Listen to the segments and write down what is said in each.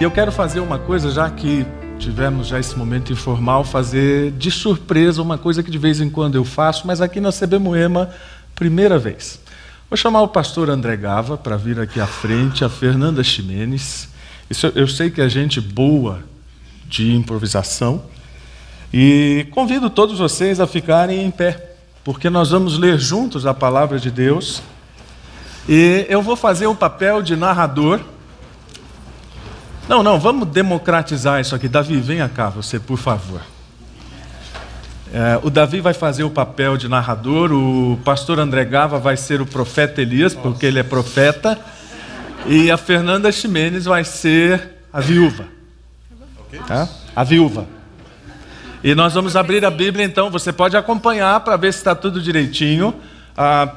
E eu quero fazer uma coisa, já que tivemos já esse momento informal, fazer de surpresa uma coisa que de vez em quando eu faço, mas aqui na CB Moema, primeira vez. Vou chamar o pastor André Gava para vir aqui à frente, a Fernanda Ximenes. Eu sei que é gente boa de improvisação. E convido todos vocês a ficarem em pé, porque nós vamos ler juntos a palavra de Deus. E eu vou fazer o papel de narrador. Não, vamos democratizar isso aqui. Davi, venha cá, você, por favor. O Davi vai fazer o papel de narrador, o pastor André Gava vai ser o profeta Elias, porque ele é profeta, e a Fernanda Ximenes vai ser a viúva. Tá? A viúva. E nós vamos abrir a Bíblia, então, você pode acompanhar para ver se está tudo direitinho.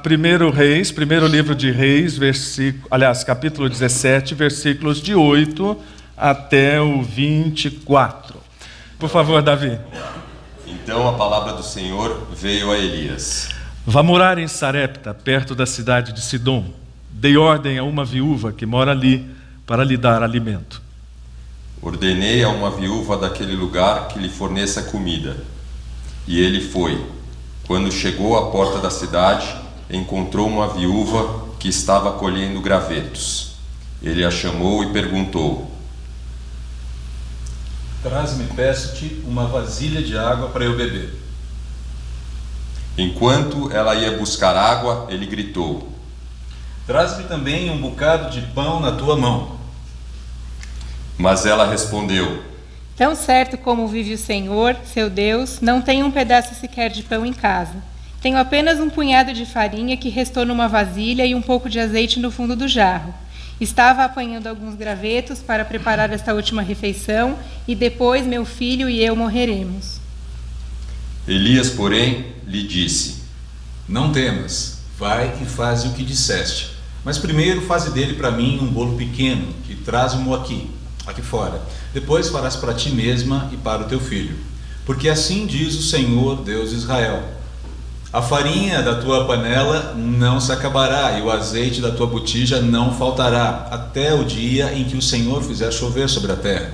Primeiro livro de Reis, capítulo 17, versículos de 8 até o 24. Por favor, Davi. Então a palavra do Senhor veio a Elias. Vá morar em Sarepta, perto da cidade de Sidom. Dei ordem a uma viúva que mora ali para lhe dar alimento. Ordenei a uma viúva daquele lugar que lhe forneça comida. E ele foi. Quando chegou à porta da cidade, encontrou uma viúva que estava colhendo gravetos. Ele a chamou e perguntou: Traz-me, peço-te, uma vasilha de água para eu beber. Enquanto ela ia buscar água, ele gritou: Traz-me também um bocado de pão na tua mão. Mas ela respondeu: Tão certo como vive o Senhor, seu Deus, não tenho um pedaço sequer de pão em casa. Tenho apenas um punhado de farinha que restou numa vasilha e um pouco de azeite no fundo do jarro. Estava apanhando alguns gravetos para preparar esta última refeição e depois meu filho e eu morreremos. Elias, porém, lhe disse: Não temas, vai e faze o que disseste. Mas primeiro faze dele para mim um bolo pequeno e traze-mo aqui fora. Depois farás para ti mesma e para o teu filho. Porque assim diz o Senhor, Deus de Israel: a farinha da tua panela não se acabará e o azeite da tua botija não faltará, até o dia em que o Senhor fizer chover sobre a terra.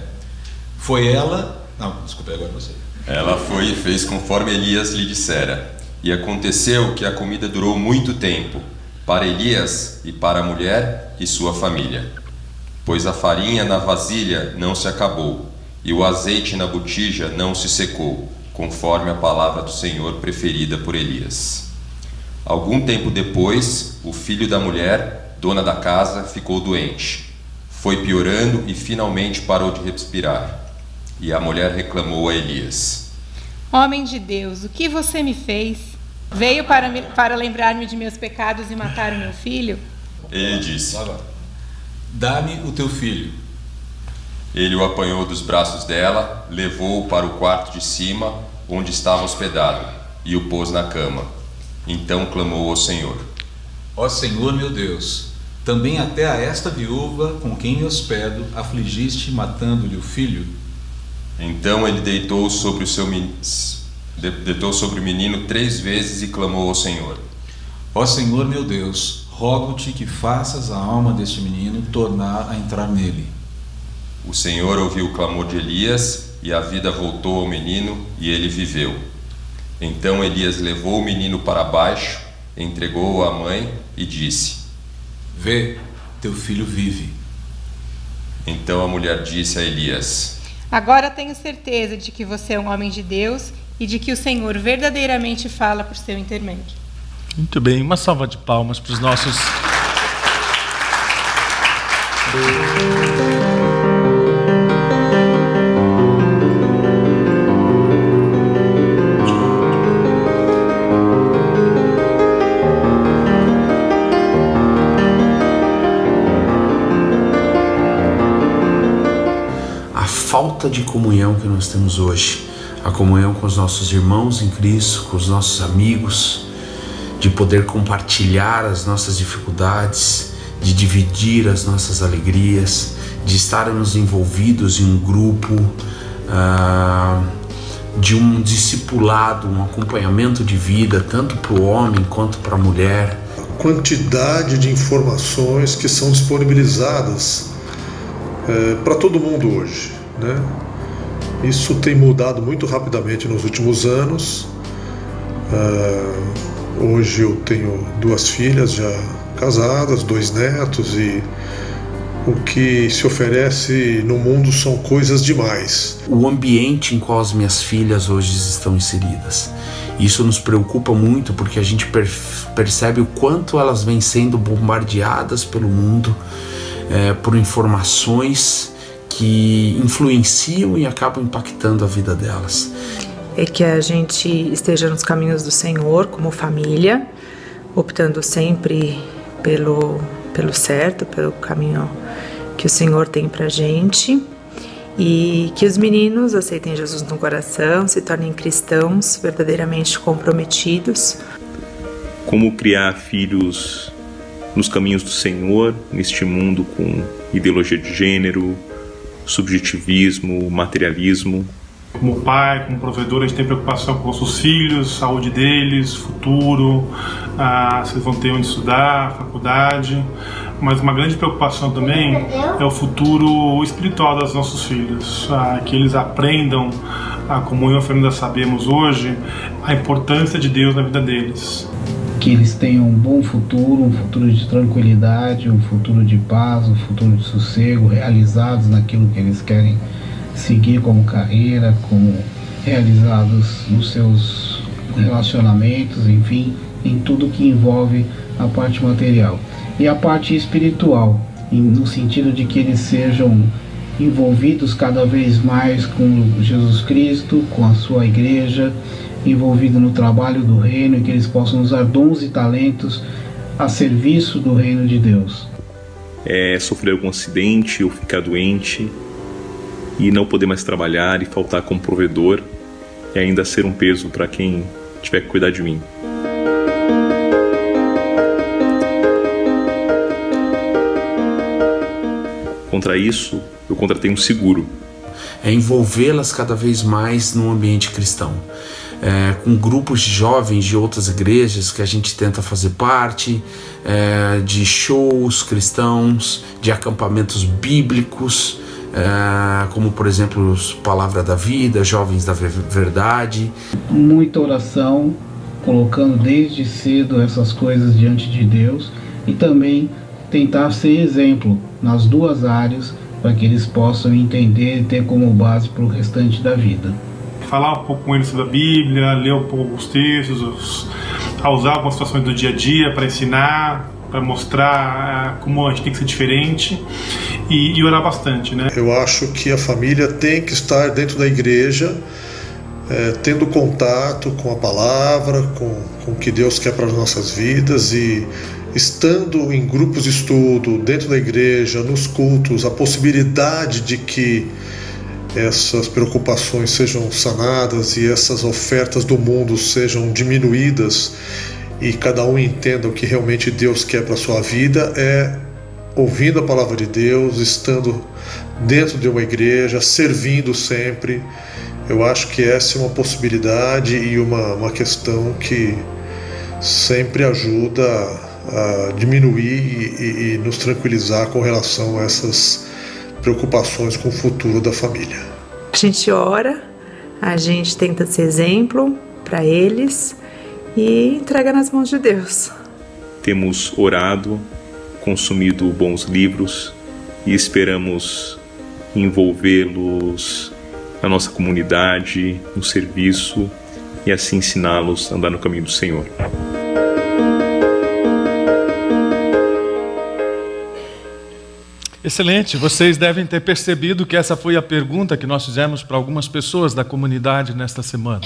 Ela foi e fez conforme Elias lhe dissera. E aconteceu que a comida durou muito tempo, para Elias e para a mulher e sua família. Pois a farinha na vasilha não se acabou, e o azeite na botija não se secou, conforme a palavra do Senhor preferida por Elias. Algum tempo depois, o filho da mulher, dona da casa, ficou doente. Foi piorando e finalmente parou de respirar. E a mulher reclamou a Elias: Homem de Deus, o que você me fez? Veio para lembrar-me de meus pecados e matar o meu filho? Ele disse: Dá-me o teu filho. Ele o apanhou dos braços dela, levou-o para o quarto de cima, onde estava hospedado, e o pôs na cama. Então clamou ao Senhor: Ó Senhor meu Deus, também até a esta viúva com quem me hospedo afligiste, matando-lhe o filho? Então ele deitou sobre o menino 3 vezes e clamou ao Senhor: Ó Senhor meu Deus, rogo-te que faças a alma deste menino tornar a entrar nele. O Senhor ouviu o clamor de Elias, e a vida voltou ao menino, e ele viveu. Então Elias levou o menino para baixo, entregou-o à mãe e disse: Vê, teu filho vive. Então a mulher disse a Elias: Agora tenho certeza de que você é um homem de Deus e de que o Senhor verdadeiramente fala por seu intermédio. Muito bem, uma salva de palmas para os nossos... A falta de comunhão que nós temos hoje, a comunhão com os nossos irmãos em Cristo, com os nossos amigos, de poder compartilhar as nossas dificuldades, de dividir as nossas alegrias, de estarmos envolvidos em um grupo, de um discipulado, um acompanhamento de vida, tanto para o homem quanto para a mulher. A quantidade de informações que são disponibilizadas para todo mundo hoje, né? Isso tem mudado muito rapidamente nos últimos anos. Hoje eu tenho 2 filhas já casadas, 2 netos, e o que se oferece no mundo são coisas demais. O ambiente em qual as minhas filhas hoje estão inseridas, isso nos preocupa muito, porque a gente percebe o quanto elas vêm sendo bombardeadas pelo mundo, por informações que influenciam e acabam impactando a vida delas. É que a gente esteja nos caminhos do Senhor como família, optando sempre pelo certo, pelo caminho que o Senhor tem pra gente, e que os meninos aceitem Jesus no coração, se tornem cristãos verdadeiramente comprometidos. Como criar filhos nos caminhos do Senhor, neste mundo com ideologia de gênero, subjetivismo, materialismo. Como pai, como provedor, a gente tem preocupação com os nossos filhos, saúde deles, futuro, se eles vão ter onde estudar, faculdade. Mas uma grande preocupação também é o futuro espiritual dos nossos filhos, que eles aprendam, como eu e a Fernanda sabemos hoje, a importância de Deus na vida deles. Que eles tenham um bom futuro, um futuro de tranquilidade, um futuro de paz, um futuro de sossego, realizados naquilo que eles querem seguir como carreira, como realizados nos seus relacionamentos, enfim, em tudo que envolve a parte material. E a parte espiritual, no sentido de que eles sejam envolvidos cada vez mais com Jesus Cristo, com a sua igreja, envolvidos no trabalho do reino, e que eles possam usar dons e talentos a serviço do reino de Deus. Sofrer algum acidente ou ficar doente e não poder mais trabalhar e faltar como provedor, e ainda ser um peso para quem tiver que cuidar de mim. Contra isso, eu contratei um seguro. É envolvê-las cada vez mais no ambiente cristão. Com grupos de jovens de outras igrejas que a gente tenta fazer parte, de shows cristãos, de acampamentos bíblicos, como por exemplo Palavra da Vida, Jovens da Verdade. Muita oração, colocando desde cedo essas coisas diante de Deus, e também tentar ser exemplo nas 2 áreas, para que eles possam entender e ter como base para o restante da vida. Falar um pouco com eles sobre a Bíblia, ler um pouco os textos, usar algumas situações do dia a dia para ensinar, para mostrar como a gente tem que ser diferente, e orar bastante, né? Eu acho que a família tem que estar dentro da igreja, tendo contato com a palavra, com o que Deus quer para as nossas vidas, e estando em grupos de estudo, dentro da igreja, nos cultos, a possibilidade de que essas preocupações sejam sanadas e essas ofertas do mundo sejam diminuídas, e cada um entenda o que realmente Deus quer para a sua vida, ouvindo a palavra de Deus, estando dentro de uma igreja, servindo sempre. Eu acho que essa é uma possibilidade e uma questão que sempre ajuda a diminuir e nos tranquilizar com relação a essas preocupações com o futuro da família. A gente ora, a gente tenta ser exemplo para eles e entrega nas mãos de Deus. Temos orado, consumido bons livros e esperamos envolvê-los na nossa comunidade, no serviço, e assim ensiná-los a andar no caminho do Senhor. Excelente, vocês devem ter percebido que essa foi a pergunta que nós fizemos para algumas pessoas da comunidade nesta semana.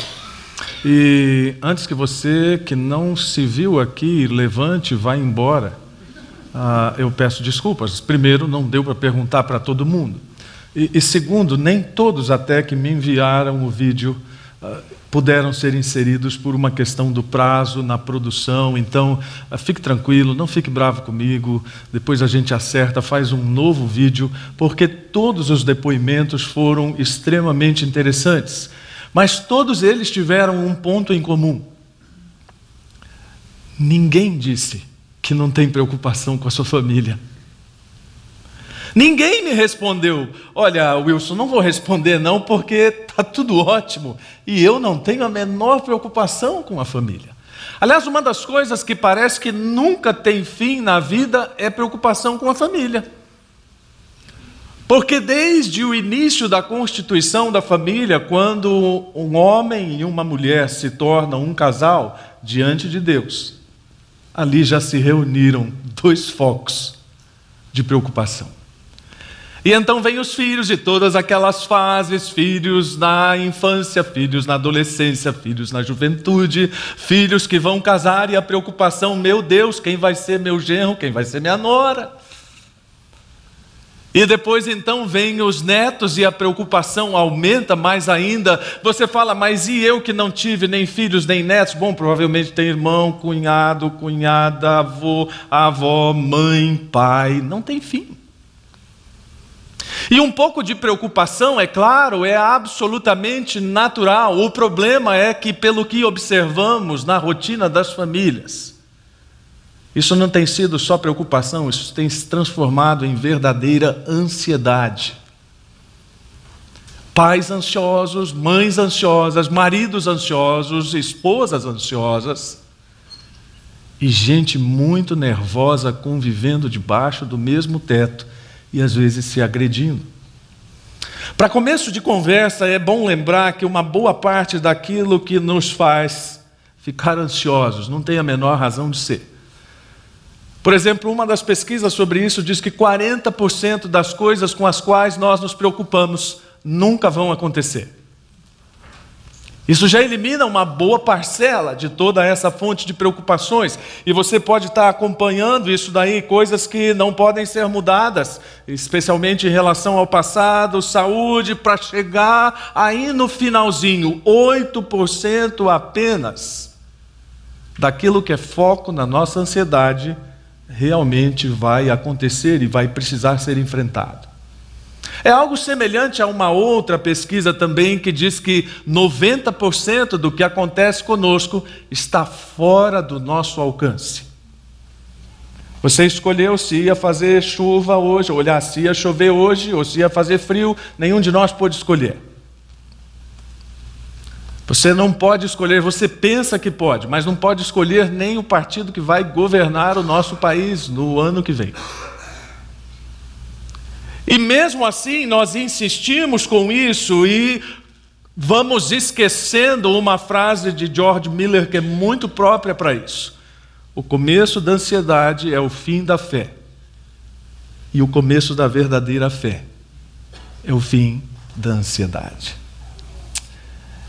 E antes que você que não se viu aqui levante e vá embora, eu peço desculpas. Primeiro, não deu para perguntar para todo mundo. E segundo, nem todos até que me enviaram o vídeo puderam ser inseridos por uma questão do prazo na produção. Então, fique tranquilo, não fique bravo comigo, depois a gente acerta, faz um novo vídeo, porque todos os depoimentos foram extremamente interessantes. Mas todos eles tiveram um ponto em comum. Ninguém disse que não tem preocupação com a sua família. Ninguém me respondeu. Olha, Wilson, não vou responder não, porque está tudo ótimo e eu não tenho a menor preocupação com a família. Aliás, uma das coisas que parece que nunca tem fim na vida é preocupação com a família. Porque desde o início da constituição da família, quando um homem e uma mulher se tornam um casal diante de Deus, ali já se reuniram dois focos de preocupação. E então vem os filhos de todas aquelas fases, filhos na infância, filhos na adolescência, filhos na juventude, filhos que vão casar e a preocupação, meu Deus, quem vai ser meu genro, quem vai ser minha nora? E depois então vem os netos e a preocupação aumenta mais ainda. Você fala, mas e eu que não tive nem filhos nem netos? Bom, provavelmente tem irmão, cunhado, cunhada, avô, avó, mãe, pai, não tem fim. E um pouco de preocupação, é claro, é absolutamente natural. O problema é que, pelo que observamos na rotina das famílias, isso não tem sido só preocupação, isso tem se transformado em verdadeira ansiedade. Pais ansiosos, mães ansiosas, maridos ansiosos, esposas ansiosas e gente muito nervosa convivendo debaixo do mesmo teto e às vezes se agredindo. Para começo de conversa, é bom lembrar que uma boa parte daquilo que nos faz ficar ansiosos não tem a menor razão de ser. Por exemplo, uma das pesquisas sobre isso diz que 40% das coisas com as quais nós nos preocupamos nunca vão acontecer. Isso já elimina uma boa parcela de toda essa fonte de preocupações. E você pode estar acompanhando isso daí, coisas que não podem ser mudadas, especialmente em relação ao passado, saúde, para chegar aí no finalzinho, 8% apenas daquilo que é foco na nossa ansiedade realmente vai acontecer e vai precisar ser enfrentado. É algo semelhante a uma outra pesquisa também que diz que 90% do que acontece conosco está fora do nosso alcance. Você escolheu se ia fazer chuva hoje, ou se ia chover hoje, ou se ia fazer frio, nenhum de nós pôde escolher. Você não pode escolher, você pensa que pode, mas não pode escolher nem o partido que vai governar o nosso país no ano que vem. E mesmo assim nós insistimos com isso e vamos esquecendo uma frase de George Miller que é muito própria para isso. O começo da ansiedade é o fim da fé. E o começo da verdadeira fé é o fim da ansiedade.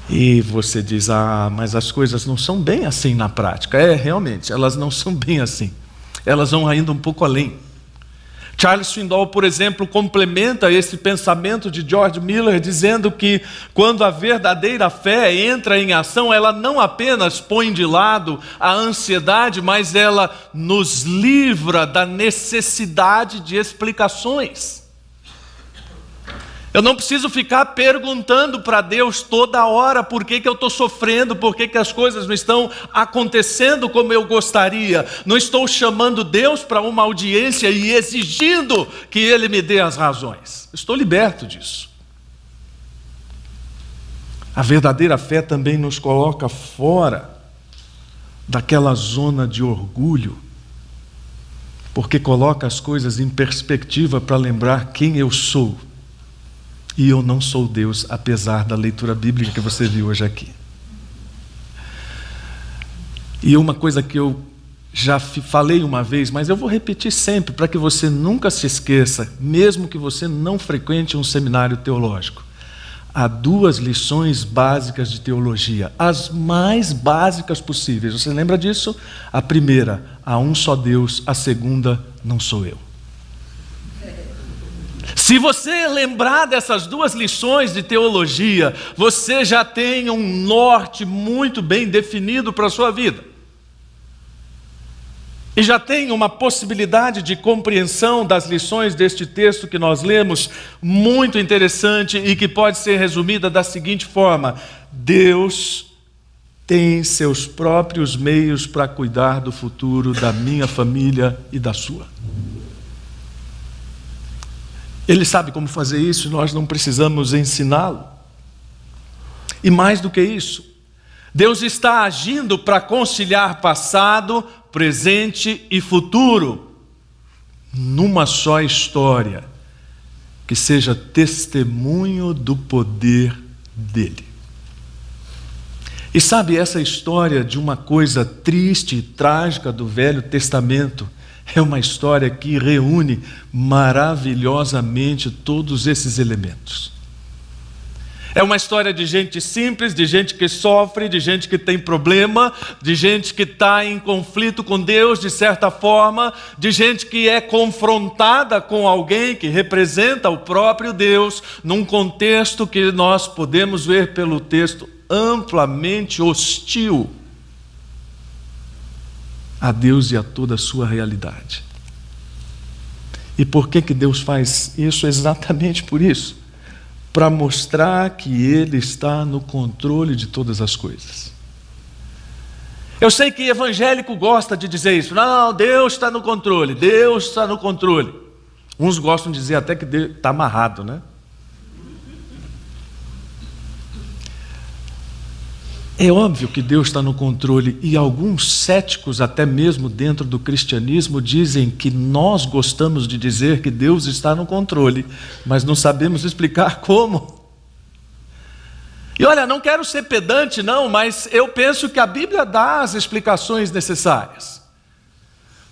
E você diz, mas as coisas não são bem assim na prática. Realmente, elas não são bem assim. Elas vão ainda um pouco além. Charles Swindoll, por exemplo, complementa esse pensamento de George Miller dizendo que quando a verdadeira fé entra em ação, ela não apenas põe de lado a ansiedade, mas ela nos livra da necessidade de explicações. Eu não preciso ficar perguntando para Deus toda hora por que eu estou sofrendo, por que as coisas não estão acontecendo como eu gostaria. Não estou chamando Deus para uma audiência e exigindo que Ele me dê as razões. Estou liberto disso. A verdadeira fé também nos coloca fora daquela zona de orgulho, porque coloca as coisas em perspectiva para lembrar quem eu sou. E eu não sou Deus, apesar da leitura bíblica que você viu hoje aqui. E uma coisa que eu já falei uma vez, mas eu vou repetir sempre, para que você nunca se esqueça, mesmo que você não frequente um seminário teológico. Há duas lições básicas de teologia, as mais básicas possíveis. Você lembra disso? A primeira, há um só Deus. A segunda, não sou eu. Se você lembrar dessas duas lições de teologia, você já tem um norte muito bem definido para a sua vida. E já tem uma possibilidade de compreensão das lições deste texto que nós lemos, muito interessante e que pode ser resumida da seguinte forma: Deus tem seus próprios meios para cuidar do futuro da minha família e da sua. Ele sabe como fazer isso, nós não precisamos ensiná-lo. E mais do que isso, Deus está agindo para conciliar passado, presente e futuro numa só história, que seja testemunho do poder dele. E sabe, essa história de uma coisa triste e trágica do Velho Testamento é uma história que reúne maravilhosamente todos esses elementos. É uma história de gente simples, de gente que sofre, de gente que tem problema, de gente que está em conflito com Deus de certa forma, de gente que é confrontada com alguém que representa o próprio Deus, num contexto que nós podemos ver pelo texto amplamente hostil a Deus e a toda a sua realidade. E por que Deus faz isso? Exatamente por isso. Para mostrar que Ele está no controle de todas as coisas. Eu sei que evangélico gosta de dizer isso. Não, Deus está no controle, Deus está no controle. Uns gostam de dizer até que Deus está amarrado, né? É óbvio que Deus está no controle, e alguns céticos, até mesmo dentro do cristianismo, dizem que nós gostamos de dizer que Deus está no controle, mas não sabemos explicar como. E olha, não quero ser pedante não, mas eu penso que a Bíblia dá as explicações necessárias.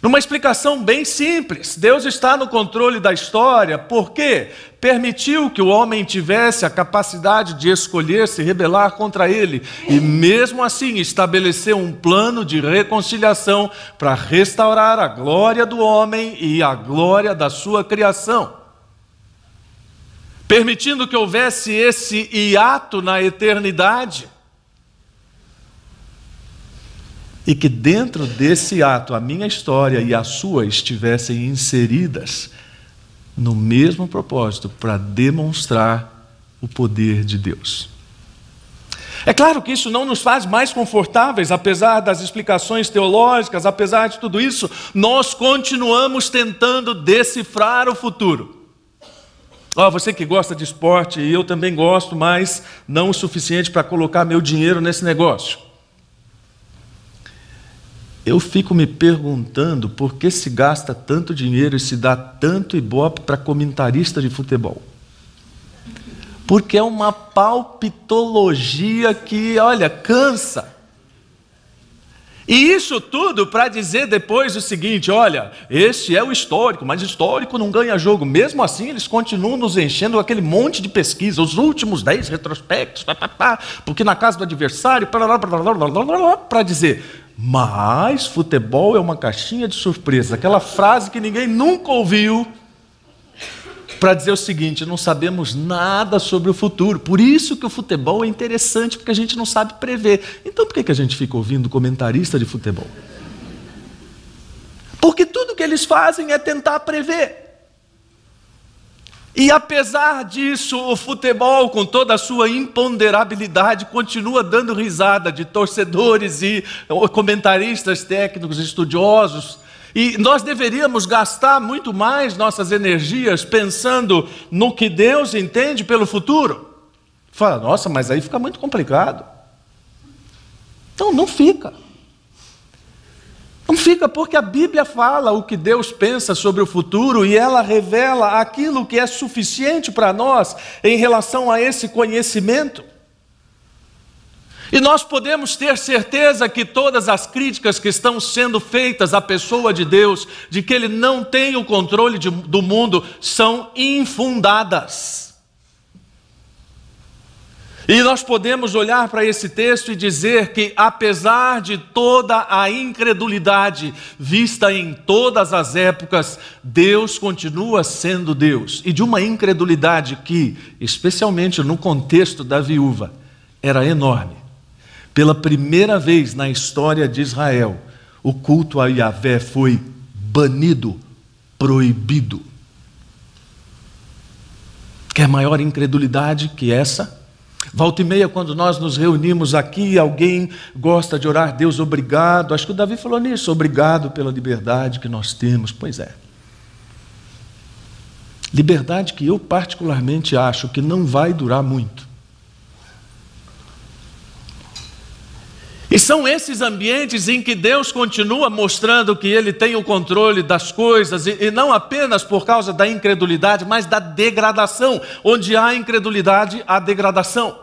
Numa explicação bem simples, Deus está no controle da história porque permitiu que o homem tivesse a capacidade de escolher se rebelar contra ele e mesmo assim estabeleceu um plano de reconciliação para restaurar a glória do homem e a glória da sua criação. Permitindo que houvesse esse hiato na eternidade. E que dentro desse ato a minha história e a sua estivessem inseridas no mesmo propósito, para demonstrar o poder de Deus. É claro que isso não nos faz mais confortáveis, apesar das explicações teológicas, apesar de tudo isso, nós continuamos tentando decifrar o futuro. Você que gosta de esporte, e eu também gosto, mas não o suficiente para colocar meu dinheiro nesse negócio. Eu fico me perguntando por que se gasta tanto dinheiro e se dá tanto ibope para comentarista de futebol. Porque é uma palpitologia que, olha, cansa. E isso tudo para dizer depois o seguinte, olha, esse é o histórico, mas histórico não ganha jogo. Mesmo assim, eles continuam nos enchendo aquele monte de pesquisa, os últimos 10 retrospectos, porque na casa do adversário, para dizer... Mas futebol é uma caixinha de surpresa, aquela frase que ninguém nunca ouviu, para dizer o seguinte, não sabemos nada sobre o futuro, por isso que o futebol é interessante, porque a gente não sabe prever. Então por que a gente fica ouvindo comentarista de futebol? Porque tudo que eles fazem é tentar prever. E apesar disso, o futebol, com toda a sua imponderabilidade, continua dando risada de torcedores e comentaristas técnicos, estudiosos. E nós deveríamos gastar muito mais nossas energias pensando no que Deus entende pelo futuro. Fala, nossa, mas aí fica muito complicado. Então não fica. Não fica, porque a Bíblia fala o que Deus pensa sobre o futuro e ela revela aquilo que é suficiente para nós em relação a esse conhecimento. E nós podemos ter certeza que todas as críticas que estão sendo feitas à pessoa de Deus, de que Ele não tem o controle do mundo, são infundadas. E nós podemos olhar para esse texto e dizer que, apesar de toda a incredulidade vista em todas as épocas, Deus continua sendo Deus. E de uma incredulidade que, especialmente no contexto da viúva, era enorme. Pela primeira vez na história de Israel, o culto a Yahvé foi banido, proibido. Quer maior incredulidade que essa? Volta e meia, quando nós nos reunimos aqui, alguém gosta de orar, Deus, obrigado. Acho que o Davi falou nisso, obrigado pela liberdade que nós temos. Pois é. Liberdade que eu particularmente acho que não vai durar muito. E são esses ambientes em que Deus continua mostrando que Ele tem o controle das coisas, e não apenas por causa da incredulidade, mas da degradação. Onde há incredulidade, há degradação.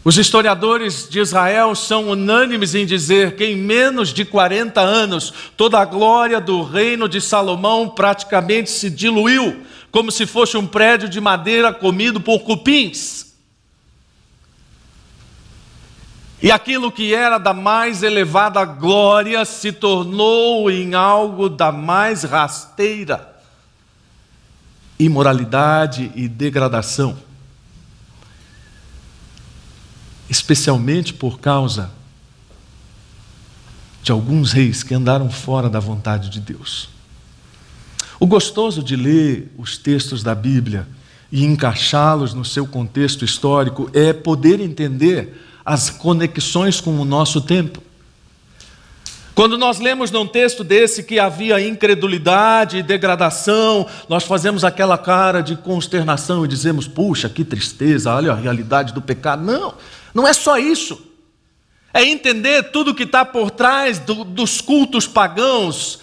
Os historiadores de Israel são unânimes em dizer que em menos de 40 anos, toda a glória do reino de Salomão praticamente se diluiu, como se fosse um prédio de madeira comido por cupins. E aquilo que era da mais elevada glória se tornou em algo da mais rasteira imoralidade e degradação. Especialmente por causa de alguns reis que andaram fora da vontade de Deus. O gostoso de ler os textos da Bíblia e encaixá-los no seu contexto histórico é poder entender as conexões com o nosso tempo. Quando nós lemos num texto desse que havia incredulidade e degradação, nós fazemos aquela cara de consternação e dizemos, puxa, que tristeza, olha a realidade do pecado. Não, não é só isso. É entender tudo que está por trás dos cultos pagãos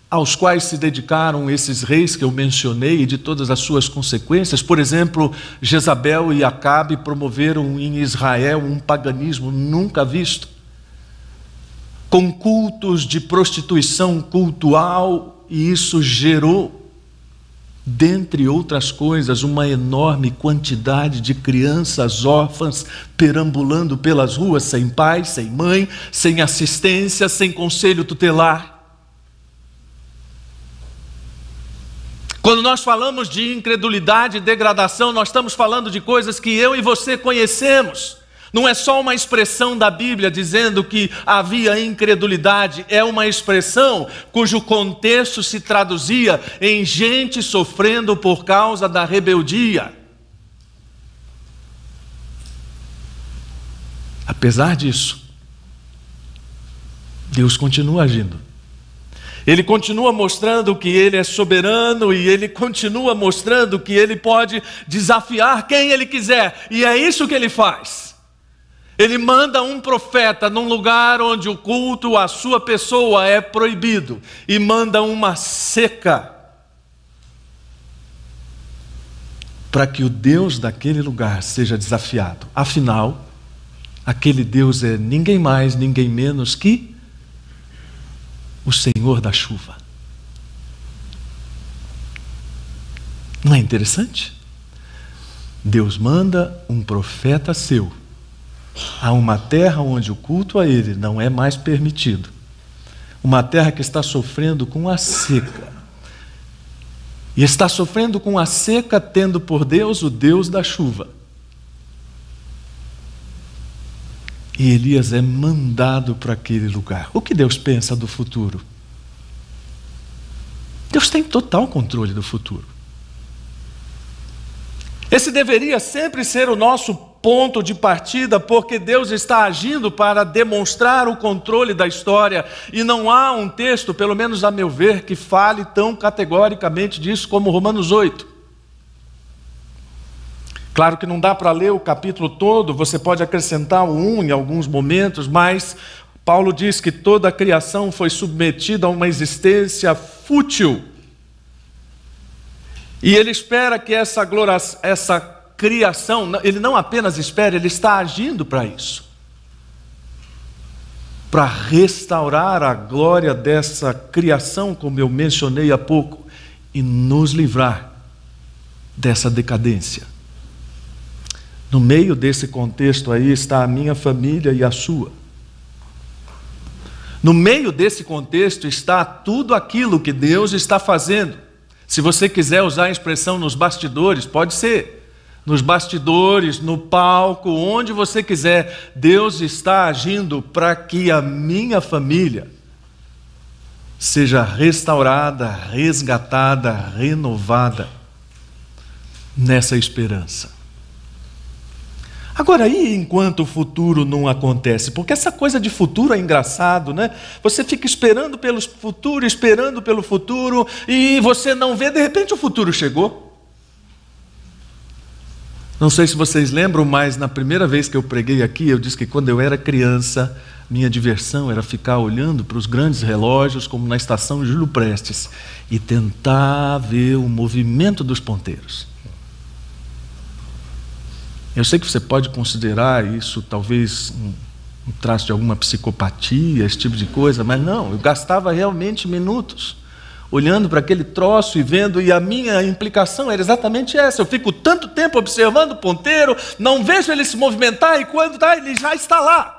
aos quais se dedicaram esses reis que eu mencionei e de todas as suas consequências. Por exemplo, Jezabel e Acabe promoveram em Israel um paganismo nunca visto, com cultos de prostituição cultual, e isso gerou, dentre outras coisas, uma enorme quantidade de crianças órfãs perambulando pelas ruas sem pai, sem mãe, sem assistência, sem conselho tutelar. Quando nós falamos de incredulidade e degradação, nós estamos falando de coisas que eu e você conhecemos. Não é só uma expressão da Bíblia dizendo que havia incredulidade, é uma expressão cujo contexto se traduzia em gente sofrendo por causa da rebeldia. Apesar disso, Deus continua agindo. Ele continua mostrando que Ele é soberano e Ele continua mostrando que Ele pode desafiar quem Ele quiser. E é isso que Ele faz. Ele manda um profeta num lugar onde o culto à sua pessoa é proibido e manda uma seca para que o Deus daquele lugar seja desafiado. Afinal, aquele Deus é ninguém mais, ninguém menos que o Senhor da chuva. Não é interessante? Deus manda um profeta seu a uma terra onde o culto a Ele não é mais permitido. Uma terra que está sofrendo com a seca. E está sofrendo com a seca, tendo por Deus o Deus da chuva. E Elias é mandado para aquele lugar. O que Deus pensa do futuro? Deus tem total controle do futuro. Esse deveria sempre ser o nosso ponto de partida, porque Deus está agindo para demonstrar o controle da história. E não há um texto, pelo menos a meu ver, que fale tão categoricamente disso como Romanos 8. Claro que não dá para ler o capítulo todo, você pode acrescentar o 1 em alguns momentos, mas Paulo diz que toda a criação foi submetida a uma existência fútil. E ele espera que essa criação, ele não apenas espera, ele está agindo para isso. Para restaurar a glória dessa criação, como eu mencionei há pouco, e nos livrar dessa decadência. No meio desse contexto aí está a minha família e a sua. No meio desse contexto está tudo aquilo que Deus está fazendo. Se você quiser usar a expressão nos bastidores, pode ser. Nos bastidores, no palco, onde você quiser, Deus está agindo para que a minha família seja restaurada, resgatada, renovada nessa esperança. Agora, e enquanto o futuro não acontece? Porque essa coisa de futuro é engraçado, né? Você fica esperando pelo futuro, e você não vê, de repente o futuro chegou. Não sei se vocês lembram, mas na primeira vez que eu preguei aqui, eu disse que quando eu era criança, minha diversão era ficar olhando para os grandes relógios, como na estação Júlio Prestes, e tentar ver o movimento dos ponteiros. Eu sei que você pode considerar isso talvez um traço de alguma psicopatia, esse tipo de coisa, mas não, eu gastava realmente minutos olhando para aquele troço e vendo, e a minha implicação era exatamente essa: eu fico tanto tempo observando o ponteiro, não vejo ele se movimentar, e quando ele já está lá.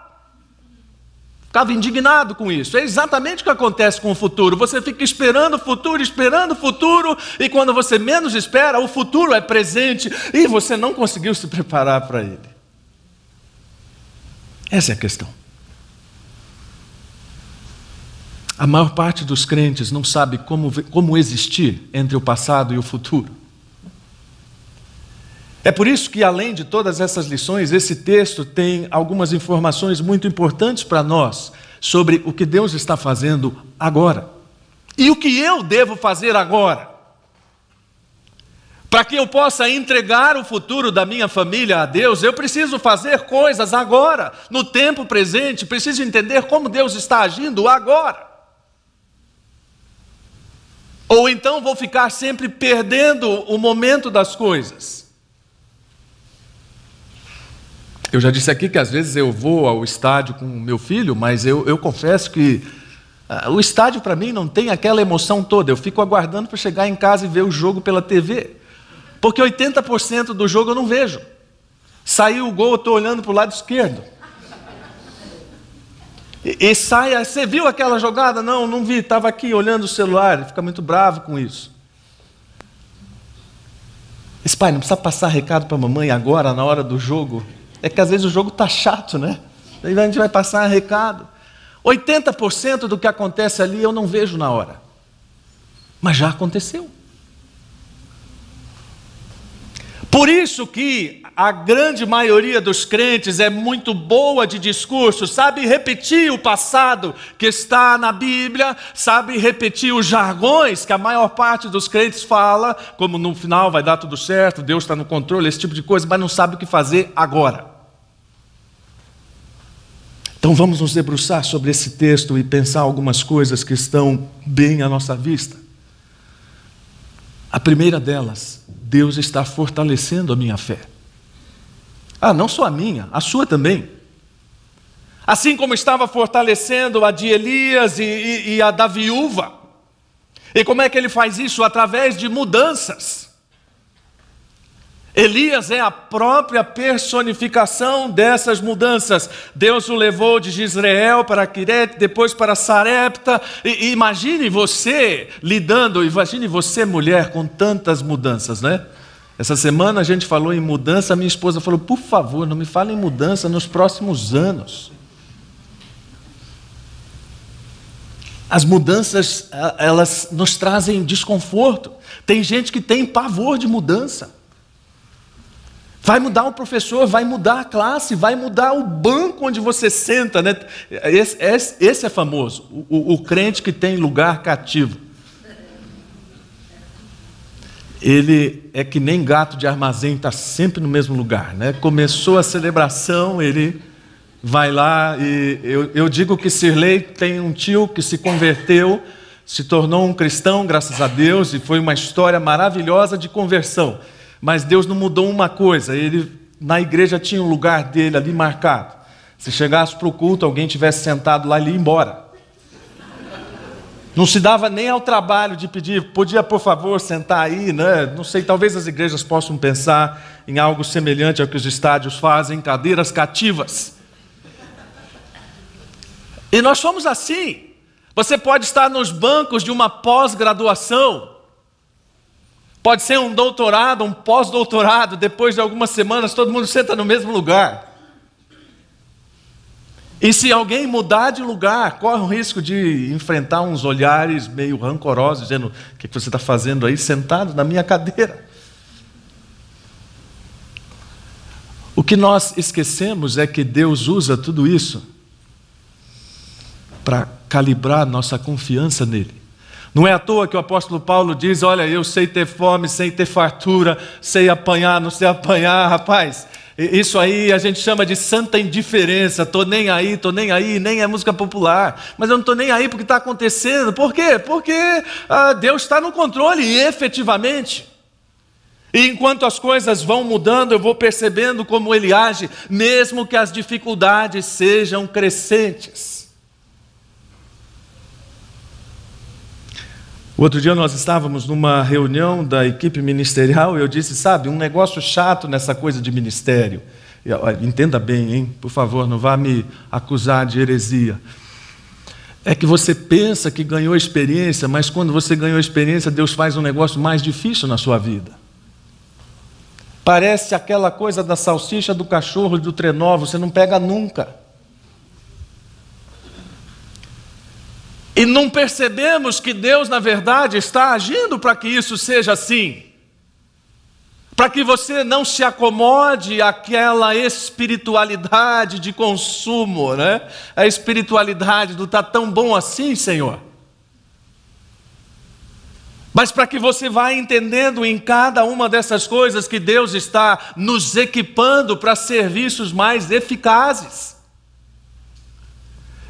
Ficava indignado com isso. É exatamente o que acontece com o futuro. Você fica esperando o futuro, e quando você menos espera, o futuro é presente e você não conseguiu se preparar para ele. Essa é a questão. A maior parte dos crentes não sabe como existir entre o passado e o futuro. É por isso que, além de todas essas lições, esse texto tem algumas informações muito importantes para nós sobre o que Deus está fazendo agora. E o que eu devo fazer agora. Para que eu possa entregar o futuro da minha família a Deus, eu preciso fazer coisas agora, no tempo presente, preciso entender como Deus está agindo agora. Ou então vou ficar sempre perdendo o momento das coisas. Eu já disse aqui que às vezes eu vou ao estádio com o meu filho, mas eu confesso que o estádio para mim não tem aquela emoção toda. Eu fico aguardando para chegar em casa e ver o jogo pela TV. Porque 80% do jogo eu não vejo. Saiu o gol, eu estou olhando para o lado esquerdo. E sai, você viu aquela jogada? Não vi, estava aqui olhando o celular. Ele fica muito bravo com isso. Esse pai, não precisa passar recado para a mamãe agora, na hora do jogo. É que às vezes o jogo está chato, né? Daí a gente vai passar recado. 80% do que acontece ali eu não vejo na hora. Mas já aconteceu. Por isso que a grande maioria dos crentes é muito boa de discurso, sabe repetir o passado que está na Bíblia, sabe repetir os jargões que a maior parte dos crentes fala, como no final vai dar tudo certo, Deus está no controle, esse tipo de coisa, mas não sabe o que fazer agora. Então vamos nos debruçar sobre esse texto e pensar algumas coisas que estão bem à nossa vista. A primeira delas, Deus está fortalecendo a minha fé. Não só a minha, a sua também. Assim como estava fortalecendo a de Elias e a da viúva. E como é que ele faz isso? Através de mudanças. Elias é a própria personificação dessas mudanças. Deus o levou de Jezreel para Quirete, depois para Sarepta. E imagine você imagine você mulher com tantas mudanças, né? Essa semana a gente falou em mudança, minha esposa falou, por favor, não me fale em mudança nos próximos anos. As mudanças, elas nos trazem desconforto. Tem gente que tem pavor de mudança. Vai mudar o professor, vai mudar a classe, vai mudar o banco onde você senta, né? Esse é famoso, o crente que tem lugar cativo. Ele é que nem gato de armazém, está sempre no mesmo lugar, né? Começou a celebração, ele vai lá e eu digo que Sirley tem um tio que se converteu, se tornou um cristão, graças a Deus, e foi uma história maravilhosa de conversão. Mas Deus não mudou uma coisa, ele na igreja tinha um lugar dele ali marcado. Se chegasse para o culto, alguém tivesse sentado lá, ele ia embora. Não se dava nem ao trabalho de pedir, podia por favor sentar aí, né? Não sei, talvez as igrejas possam pensar em algo semelhante ao que os estádios fazem, cadeiras cativas. E nós somos assim. Você pode estar nos bancos de uma pós-graduação, pode ser um doutorado, um pós-doutorado, depois de algumas semanas todo mundo senta no mesmo lugar. E se alguém mudar de lugar, corre o risco de enfrentar uns olhares meio rancorosos, dizendo, o que você está fazendo aí sentado na minha cadeira? O que nós esquecemos é que Deus usa tudo isso para calibrar nossa confiança nele. Não é à toa que o apóstolo Paulo diz: olha, eu sei ter fome, sei ter fartura, sei apanhar, não sei apanhar. Rapaz, isso aí a gente chama de santa indiferença. Tô nem aí, nem é música popular. Mas eu não estou nem aí porque está acontecendo. Por quê? Porque Deus está no controle, e efetivamente. E enquanto as coisas vão mudando, eu vou percebendo como Ele age, mesmo que as dificuldades sejam crescentes. O outro dia nós estávamos numa reunião da equipe ministerial e eu disse: sabe, um negócio chato nessa coisa de ministério. Entenda bem, hein? Por favor, não vá me acusar de heresia. É que você pensa que ganhou experiência, mas quando você ganhou experiência, Deus faz um negócio mais difícil na sua vida. Parece aquela coisa da salsicha, do cachorro e do trenó, você não pega nunca. E não percebemos que Deus, na verdade, está agindo para que isso seja assim. Para que você não se acomode àquela espiritualidade de consumo, né? A espiritualidade do tá tão bom assim, Senhor. Mas para que você vá entendendo em cada uma dessas coisas que Deus está nos equipando para serviços mais eficazes.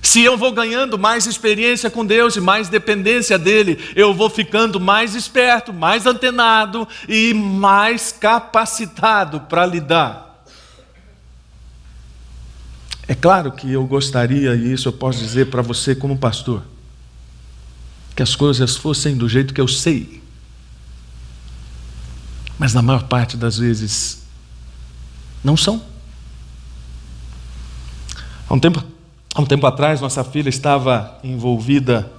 Se eu vou ganhando mais experiência com Deus e mais dependência dEle, eu vou ficando mais esperto, mais antenado e mais capacitado para lidar. É claro que eu gostaria, e isso eu posso dizer para você como pastor, que as coisas fossem do jeito que eu sei. Mas na maior parte das vezes, não são. Há um tempo atrás, nossa filha estava envolvida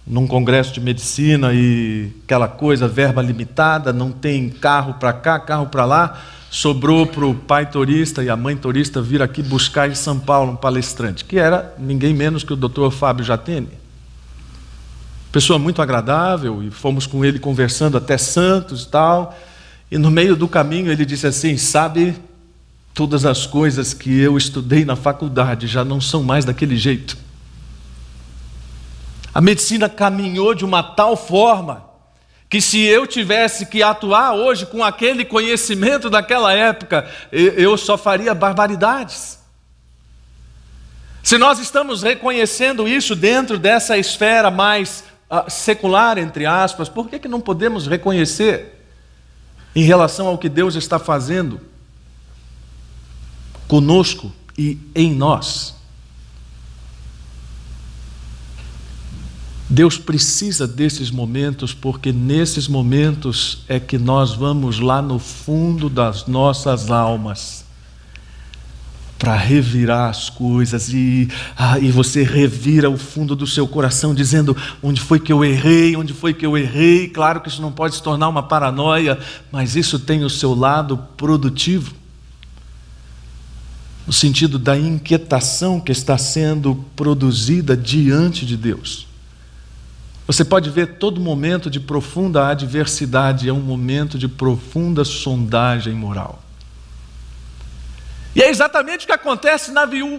num congresso de medicina e aquela coisa, verba limitada, não tem carro para cá, carro para lá, sobrou para o pai turista e a mãe turista vir aqui buscar em São Paulo um palestrante, que era ninguém menos que o Dr. Fábio Jatene. Pessoa muito agradável, e fomos com ele conversando até Santos e tal, e no meio do caminho ele disse assim: sabe, todas as coisas que eu estudei na faculdade já não são mais daquele jeito. A medicina caminhou de uma tal forma que se eu tivesse que atuar hoje com aquele conhecimento daquela época, eu só faria barbaridades. Se nós estamos reconhecendo isso dentro dessa esfera mais secular, entre aspas, por que não podemos reconhecer em relação ao que Deus está fazendo conosco e em nós? Deus precisa desses momentos, porque nesses momentos é que nós vamos lá no fundo das nossas almas para revirar as coisas, e você revira o fundo do seu coração dizendo: onde foi que eu errei, onde foi que eu errei. Claro que isso não pode se tornar uma paranoia, mas isso tem o seu lado produtivo, no sentido da inquietação que está sendo produzida diante de Deus. Você pode ver todo momento de profunda adversidade é um momento de profunda sondagem moral. E é exatamente o que acontece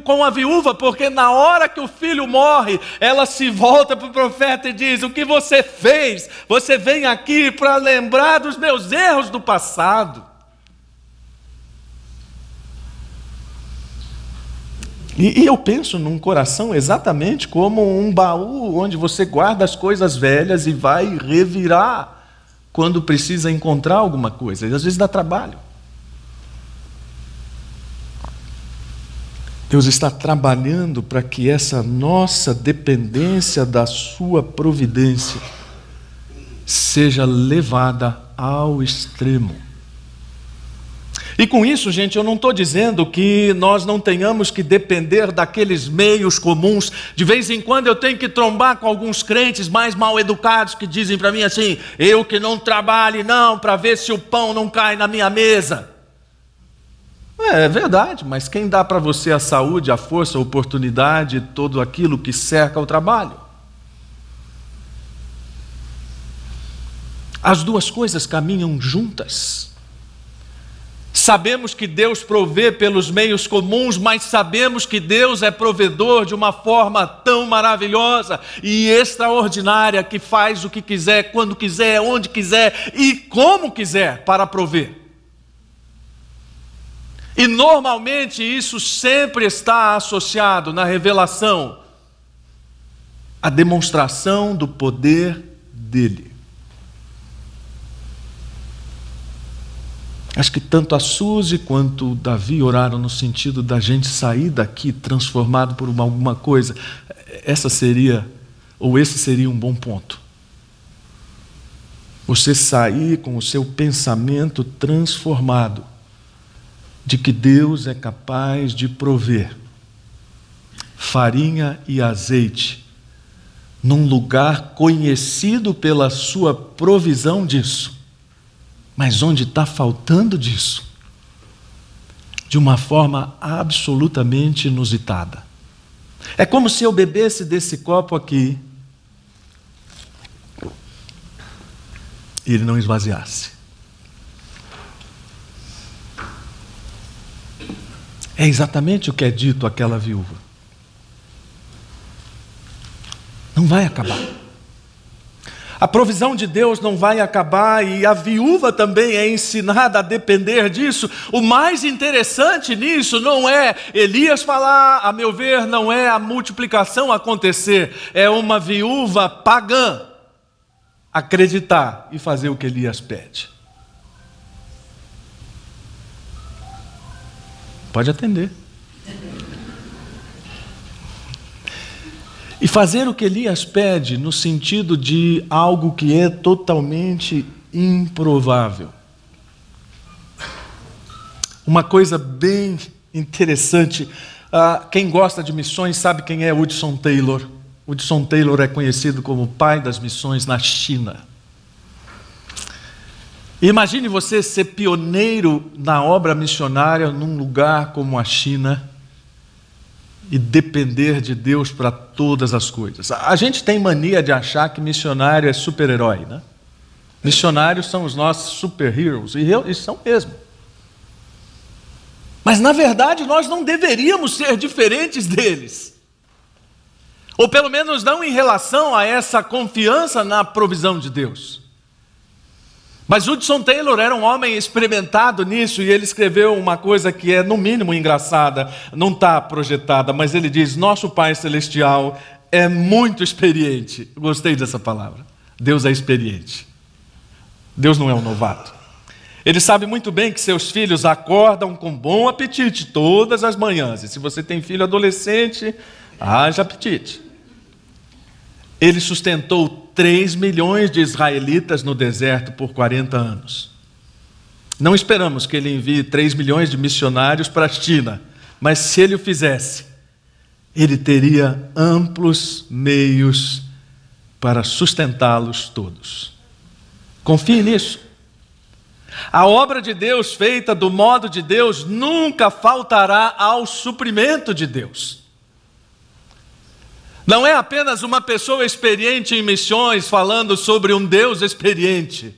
com a viúva, porque na hora que o filho morre, ela se volta para o profeta e diz: o que você fez? Você vem aqui para lembrar dos meus erros do passado. E eu penso num coração exatamente como um baú onde você guarda as coisas velhas e vai revirar quando precisa encontrar alguma coisa. E às vezes dá trabalho. Deus está trabalhando para que essa nossa dependência da sua providência seja levada ao extremo. E com isso, gente, eu não estou dizendo que nós não tenhamos que depender daqueles meios comuns. De vez em quando eu tenho que trombar com alguns crentes mais mal educados que dizem para mim assim: eu que não trabalhe não, para ver se o pão não cai na minha mesa. É verdade, mas quem dá para você a saúde, a força, a oportunidade, tudo aquilo que cerca o trabalho? As duas coisas caminham juntas. Sabemos que Deus provê pelos meios comuns, mas sabemos que Deus é provedor de uma forma tão maravilhosa e extraordinária que faz o que quiser, quando quiser, onde quiser e como quiser para prover. E normalmente isso sempre está associado na revelação à demonstração do poder dele. Acho que tanto a Suzy quanto o Davi oraram no sentido da gente sair daqui transformado por alguma coisa. Esse seria um bom ponto. Você sair com o seu pensamento transformado de que Deus é capaz de prover farinha e azeite num lugar conhecido pela sua provisão disso. Mas onde está faltando disso? De uma forma absolutamente inusitada. É como se eu bebesse desse copo aqui e ele não esvaziasse. É exatamente o que é dito àquela viúva. Não vai acabar. A provisão de Deus não vai acabar e a viúva também é ensinada a depender disso. O mais interessante nisso não é Elias falar, a meu ver, não é a multiplicação acontecer. É uma viúva pagã acreditar e fazer o que Elias pede. Pode atender. E fazer o que Elias pede no sentido de algo que é totalmente improvável. Uma coisa bem interessante, quem gosta de missões sabe quem é Hudson Taylor. Hudson Taylor é conhecido como o pai das missões na China. Imagine você ser pioneiro na obra missionária num lugar como a China e depender de Deus para todas as coisas. A gente tem mania de achar que missionário é super-herói, né? Missionários são os nossos super-heroes, e são mesmo. Mas, na verdade, nós não deveríamos ser diferentes deles. Ou, pelo menos, não em relação a essa confiança na provisão de Deus. Mas Hudson Taylor era um homem experimentado nisso, e ele escreveu uma coisa que é, no mínimo, engraçada, não está projetada, mas ele diz: nosso Pai Celestial é muito experiente. Eu gostei dessa palavra. Deus é experiente. Deus não é um novato. Ele sabe muito bem que seus filhos acordam com bom apetite todas as manhãs. E se você tem filho adolescente, haja apetite. Ele sustentou 3 milhões de israelitas no deserto por 40 anos. Não esperamos que ele envie 3 milhões de missionários para a China, mas se ele o fizesse, ele teria amplos meios para sustentá-los todos. Confie nisso. A obra de Deus feita do modo de Deus nunca faltará ao suprimento de Deus. Não é apenas uma pessoa experiente em missões falando sobre um Deus experiente.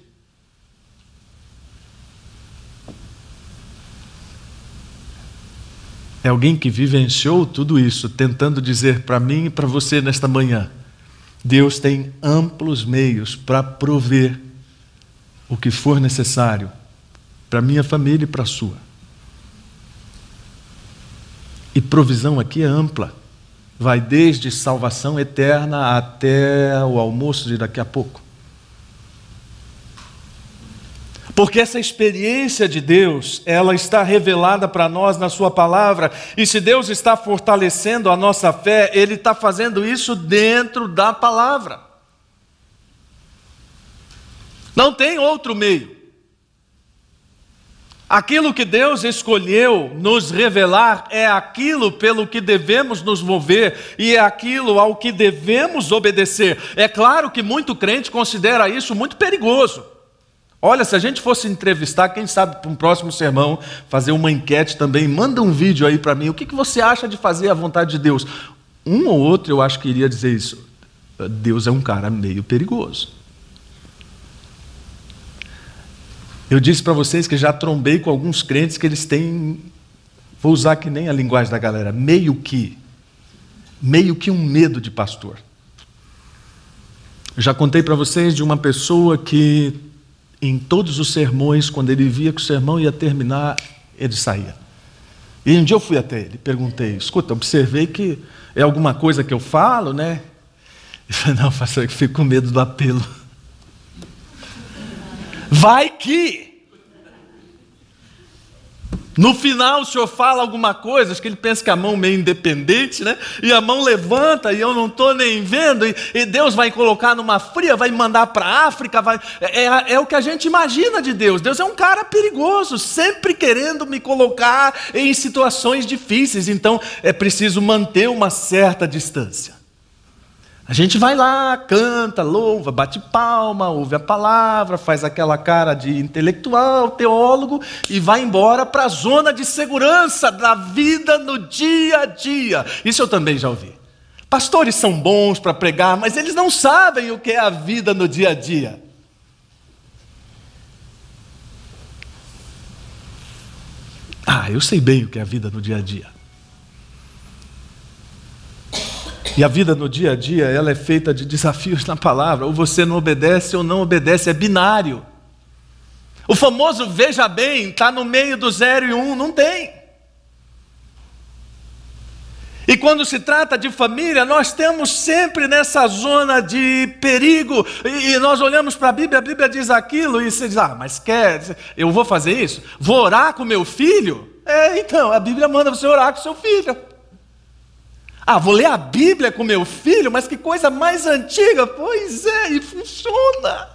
É alguém que vivenciou tudo isso, tentando dizer para mim e para você nesta manhã: Deus tem amplos meios para prover o que for necessário para a minha família e para a sua. E provisão aqui é ampla. Vai desde salvação eterna até o almoço de daqui a pouco. Porque essa experiência de Deus, ela está revelada para nós na sua palavra, e se Deus está fortalecendo a nossa fé, Ele está fazendo isso dentro da palavra. Não tem outro meio. Aquilo que Deus escolheu nos revelar é aquilo pelo que devemos nos mover e é aquilo ao que devemos obedecer. É claro que muito crente considera isso muito perigoso. Olha, se a gente fosse entrevistar, quem sabe para um próximo sermão, fazer uma enquete também, manda um vídeo aí para mim. O que você acha de fazer a vontade de Deus? Um ou outro eu acho que iria dizer isso. Deus é um cara meio perigoso. Eu disse para vocês que já trombei com alguns crentes que eles têm, vou usar que nem a linguagem da galera, meio que um medo de pastor. Eu já contei para vocês de uma pessoa que em todos os sermões, quando ele via que o sermão ia terminar, ele saía. E um dia eu fui até ele, perguntei, escuta, observei que é alguma coisa que eu falo, né? Ele falou, não, pastor, eu fico com medo do apelo. Vai que no final o senhor fala alguma coisa, acho que ele pensa que a mão meio independente, né? E a mão levanta e eu não estou nem vendo, e Deus vai colocar numa fria, vai me mandar para a África, é o que a gente imagina de Deus. Deus é um cara perigoso, sempre querendo me colocar em situações difíceis, então é preciso manter uma certa distância. A gente vai lá, canta, louva, bate palma, ouve a palavra, faz aquela cara de intelectual, teólogo e vai embora para a zona de segurança da vida no dia a dia. Isso eu também já ouvi. Pastores são bons para pregar, mas eles não sabem o que é a vida no dia a dia. Eu sei bem o que é a vida no dia a dia. E a vida no dia a dia, ela é feita de desafios na palavra. Ou você não obedece ou não obedece, é binário. O famoso veja bem, está no meio do 0 e 1, não tem. E quando se trata de família, nós temos sempre nessa zona de perigo. E nós olhamos para a Bíblia diz aquilo, e você diz, mas eu vou fazer isso? Vou orar com meu filho? Então, a Bíblia manda você orar com seu filho. Vou ler a Bíblia com meu filho, mas que coisa mais antiga. Pois é, e funciona.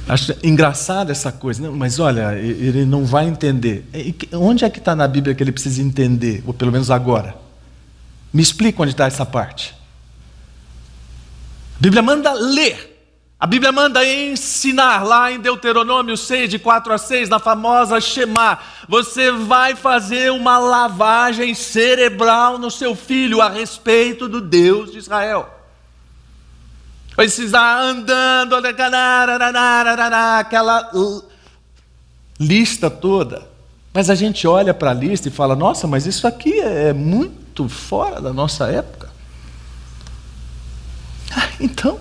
Acho engraçada essa coisa, não, mas olha, ele não vai entender. Onde é que está na Bíblia que ele precisa entender, ou pelo menos agora? Me explica onde está essa parte. A Bíblia manda ler. A Bíblia manda ensinar lá em Deuteronômio 6, de 4 a 6, na famosa Shema. Você vai fazer uma lavagem cerebral no seu filho a respeito do Deus de Israel. Vai precisar andando, aquela lista toda. Mas a gente olha para a lista e fala, nossa, mas isso aqui é muito fora da nossa época. Então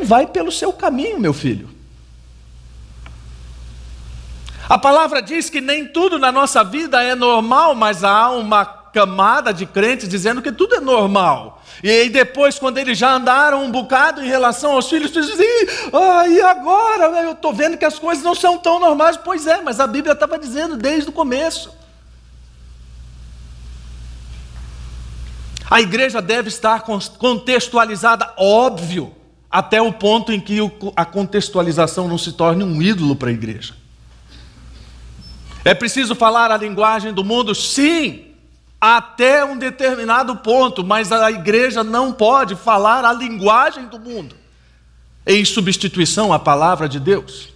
vai pelo seu caminho, meu filho. A palavra diz que nem tudo na nossa vida é normal, mas há uma camada de crentes dizendo que tudo é normal. E aí depois, quando eles já andaram um bocado em relação aos filhos, eles dizem, e agora? Eu estou vendo que as coisas não são tão normais. Pois é, mas a Bíblia estava dizendo desde o começo. A igreja deve estar contextualizada, óbvio, até o ponto em que a contextualização não se torne um ídolo para a igreja. É preciso falar a linguagem do mundo? Sim, até um determinado ponto, mas a igreja não pode falar a linguagem do mundo em substituição à palavra de Deus.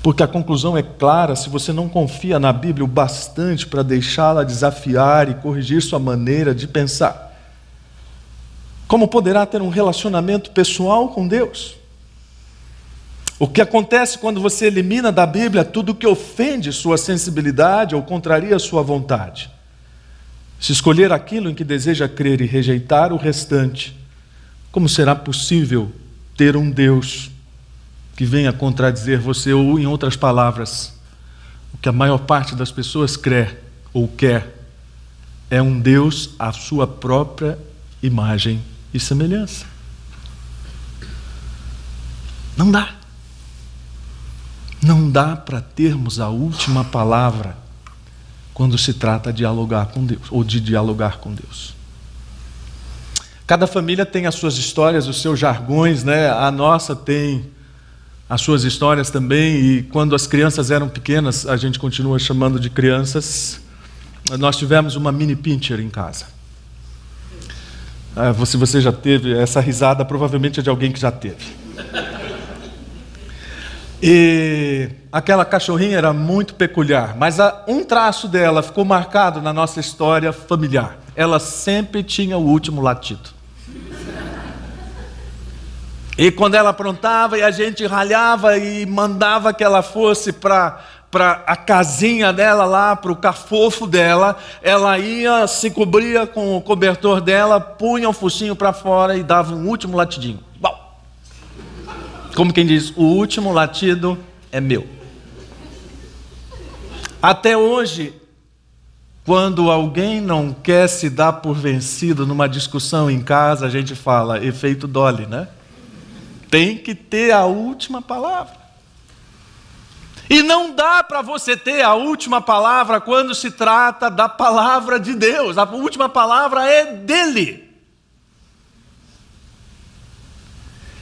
Porque a conclusão é clara, se você não confia na Bíblia o bastante para deixá-la desafiar e corrigir sua maneira de pensar, como poderá ter um relacionamento pessoal com Deus? O que acontece quando você elimina da Bíblia tudo que ofende sua sensibilidade ou contraria sua vontade? Se escolher aquilo em que deseja crer e rejeitar o restante, como será possível ter um Deus que venha contradizer você? Ou, em outras palavras, o que a maior parte das pessoas crê ou quer é um Deus à sua própria imagem e semelhança. Não dá. Não dá para termos a última palavra quando se trata de dialogar com Deus, ou de dialogar com Deus. Cada família tem as suas histórias, os seus jargões, né? A nossa tem as suas histórias também, e quando as crianças eram pequenas, a gente continua chamando de crianças, nós tivemos uma mini pincher em casa. Se você já teve, essa risada provavelmente é de alguém que já teve. E aquela cachorrinha era muito peculiar, mas um traço dela ficou marcado na nossa história familiar. ela sempre tinha o último latido. E quando ela aprontava e a gente ralhava e mandava que ela fosse para a casinha dela lá, para o cafofo dela, ela ia, se cobria com o cobertor dela, punha o focinho para fora e dava um último latidinho. Bom, como quem diz, o último latido é meu. Até hoje, quando alguém não quer se dar por vencido numa discussão em casa, a gente fala, efeito Dolly, né? Tem que ter a última palavra. E não dá para você ter a última palavra quando se trata da palavra de Deus. A última palavra é dele.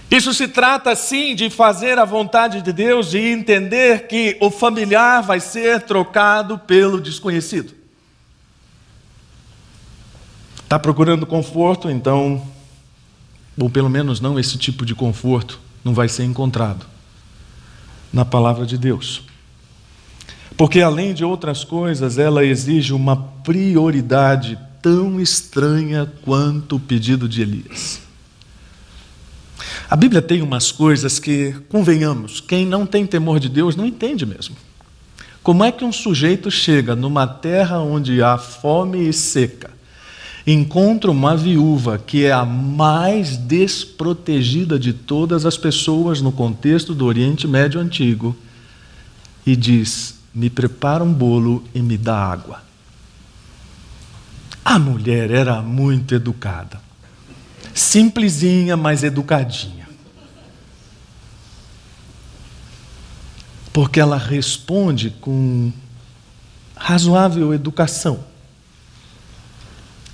Isso se trata, sim, de fazer a vontade de Deus, de entender que o familiar vai ser trocado pelo desconhecido. Está procurando conforto, então, ou pelo menos não esse tipo de conforto, não vai ser encontrado na palavra de Deus. Porque, além de outras coisas, ela exige uma prioridade tão estranha quanto o pedido de Elias. A Bíblia tem umas coisas que, convenhamos, quem não tem temor de Deus não entende mesmo. Como é que um sujeito chega numa terra onde há fome e seca, encontra uma viúva que é a mais desprotegida de todas as pessoas no contexto do Oriente Médio Antigo e diz, me prepara um bolo e me dá água. A mulher era muito educada, simplesinha, mas educadinha. Porque ela responde com razoável educação.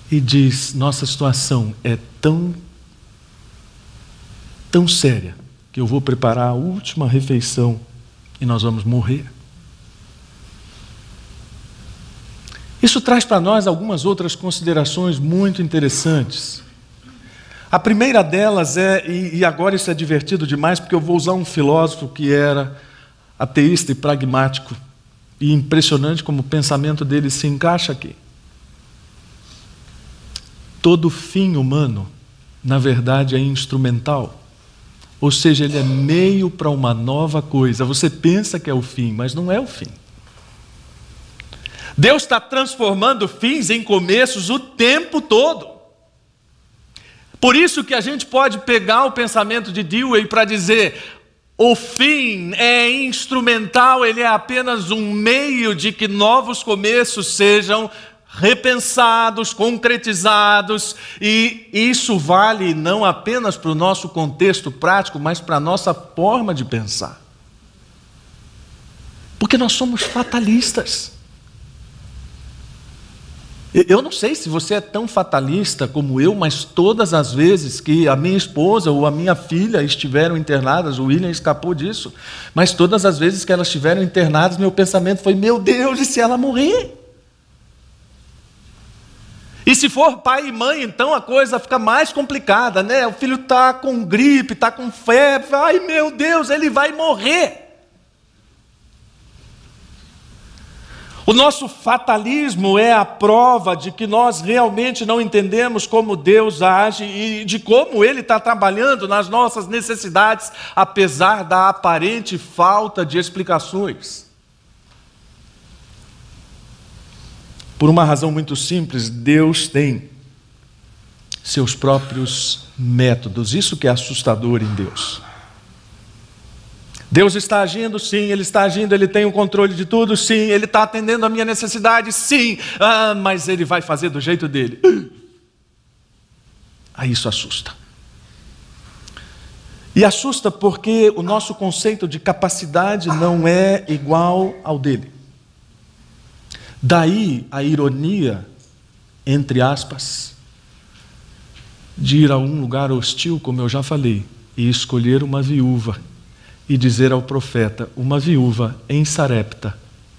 E diz, nossa situação é tão séria, que eu vou preparar a última refeição e nós vamos morrer. Isso traz para nós algumas outras considerações muito interessantes. A primeira delas e agora isso é divertido demais, porque eu vou usar um filósofo que era ateísta e pragmático, e impressionante como o pensamento dele se encaixa aqui. Todo fim humano, na verdade, é instrumental. Ou seja, ele é meio para uma nova coisa. Você pensa que é o fim, mas não é o fim. Deus está transformando fins em começos o tempo todo. Por isso que a gente pode pegar o pensamento de Dewey para dizer, o fim é instrumental, ele é apenas um meio de que novos começos sejam repensados, concretizados, e isso vale não apenas para o nosso contexto prático, mas para a nossa forma de pensar. Porque nós somos fatalistas. Eu não sei se você é tão fatalista como eu, mas todas as vezes que a minha esposa ou a minha filha estiveram internadas, o William escapou disso, mas todas as vezes que elas estiveram internadas, meu pensamento foi, meu Deus, e se ela morrer? E se for pai e mãe, então a coisa fica mais complicada, né? O filho está com gripe, está com febre, ai meu Deus, ele vai morrer. O nosso fatalismo é a prova de que nós realmente não entendemos como Deus age e de como Ele está trabalhando nas nossas necessidades, apesar da aparente falta de explicações. Por uma razão muito simples, Deus tem seus próprios métodos. Isso que é assustador em Deus. Deus está agindo, sim, Ele está agindo, Ele tem o controle de tudo, sim, Ele está atendendo a minha necessidade, sim, mas Ele vai fazer do jeito dele. Aí isso assusta. E assusta porque o nosso conceito de capacidade não é igual ao dele. Daí a ironia, entre aspas, de ir a um lugar hostil, como eu já falei, e escolher uma viúva e dizer ao profeta, uma viúva em Sarepta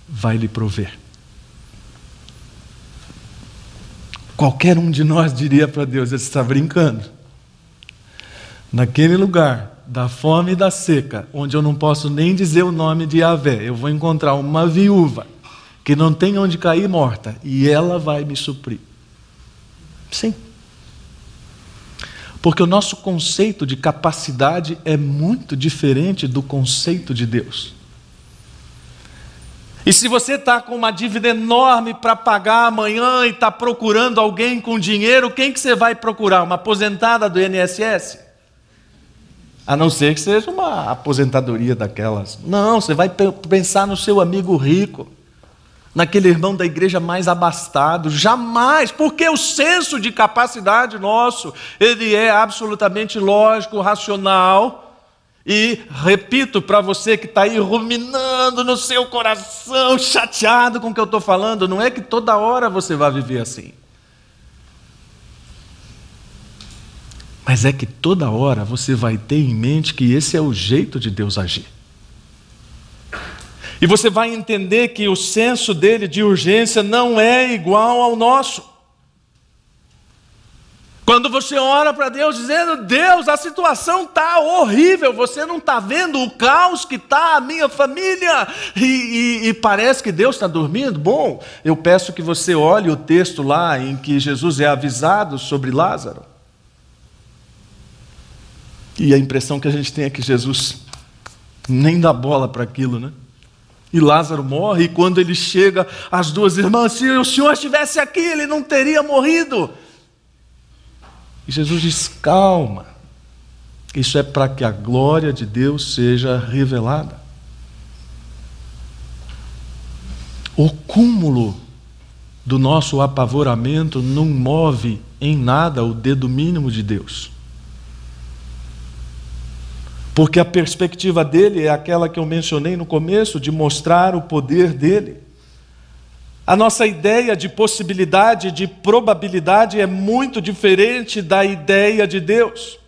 vai lhe prover. Qualquer um de nós diria para Deus, ele está brincando. Naquele lugar da fome e da seca, onde eu não posso nem dizer o nome de Yahvé, eu vou encontrar uma viúva que não tem onde cair morta, e ela vai me suprir. Sim. Porque o nosso conceito de capacidade é muito diferente do conceito de Deus. E se você está com uma dívida enorme para pagar amanhã e está procurando alguém com dinheiro, quem que você vai procurar? Uma aposentada do INSS? A não ser que seja uma aposentadoria daquelas. Não, você vai pensar no seu amigo rico, naquele irmão da igreja mais abastado. Jamais, porque o senso de capacidade nosso, ele é absolutamente lógico, racional. E repito para você que está aí ruminando no seu coração, chateado com o que eu estou falando, não é que toda hora você vai viver assim. Mas é que toda hora você vai ter em mente que esse é o jeito de Deus agir. E você vai entender que o senso dele de urgência não é igual ao nosso. Quando você ora para Deus dizendo: Deus, a situação está horrível, você não está vendo o caos que está a minha família, e parece que Deus está dormindo. Bom, eu peço que você olhe o texto lá em que Jesus é avisado sobre Lázaro. E a impressão que a gente tem é que Jesus nem dá bola para aquilo, né? E Lázaro morre, e quando ele chega, as duas irmãs: se o Senhor estivesse aqui, ele não teria morrido. E Jesus diz: calma, isso é para que a glória de Deus seja revelada. O cúmulo do nosso apavoramento não move em nada o dedo mínimo de Deus. Porque a perspectiva dele é aquela que eu mencionei no começo, de mostrar o poder dele. A nossa ideia de possibilidade, de probabilidade é muito diferente da ideia de Deus.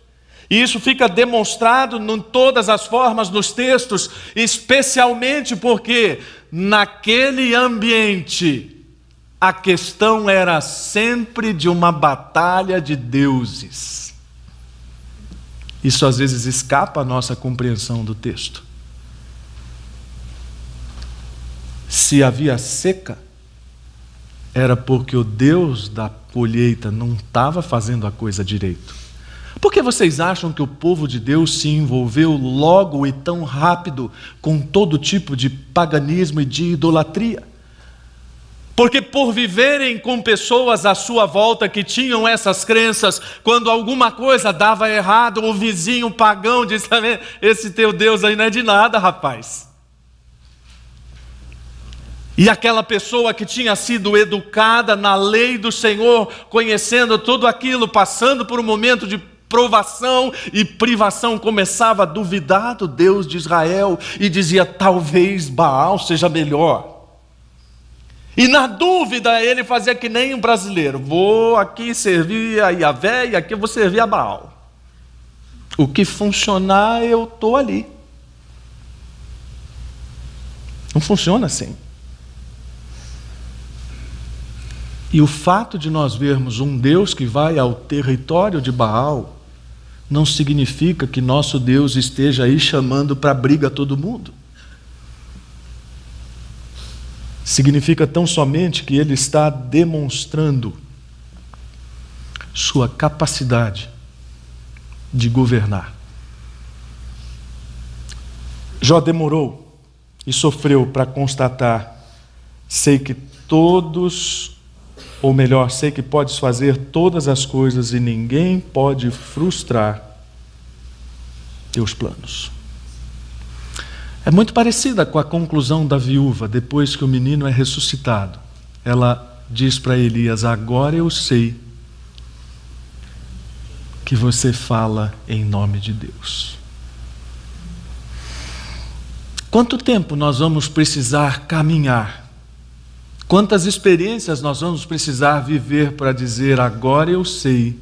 E isso fica demonstrado em todas as formas nos textos, especialmente porque naquele ambiente a questão era sempre de uma batalha de deuses. Isso às vezes escapa à nossa compreensão do texto. Se havia seca, era porque o Deus da colheita não estava fazendo a coisa direito. Por que vocês acham que o povo de Deus se envolveu logo e tão rápido com todo tipo de paganismo e de idolatria? Porque por viverem com pessoas à sua volta que tinham essas crenças, quando alguma coisa dava errado, o vizinho pagão disse: esse teu Deus aí não é de nada, rapaz. E aquela pessoa que tinha sido educada na lei do Senhor, conhecendo tudo aquilo, passando por um momento de provação e privação, começava a duvidar do Deus de Israel e dizia: talvez Baal seja melhor. E na dúvida ele fazia que nem um brasileiro: vou aqui servir a Yahvé e aqui eu vou servir a Baal. O que funcionar eu estou ali. Não funciona assim. E o fato de nós vermos um Deus que vai ao território de Baal não significa que nosso Deus esteja aí chamando para briga todo mundo. Significa tão somente que ele está demonstrando sua capacidade de governar. Jó demorou e sofreu para constatar: sei que todos, ou melhor, sei que podes fazer todas as coisas e ninguém pode frustrar teus planos. É muito parecida com a conclusão da viúva, depois que o menino é ressuscitado. Ela diz para Elias: agora eu sei que você fala em nome de Deus. Quanto tempo nós vamos precisar caminhar? Quantas experiências nós vamos precisar viver para dizer: agora eu sei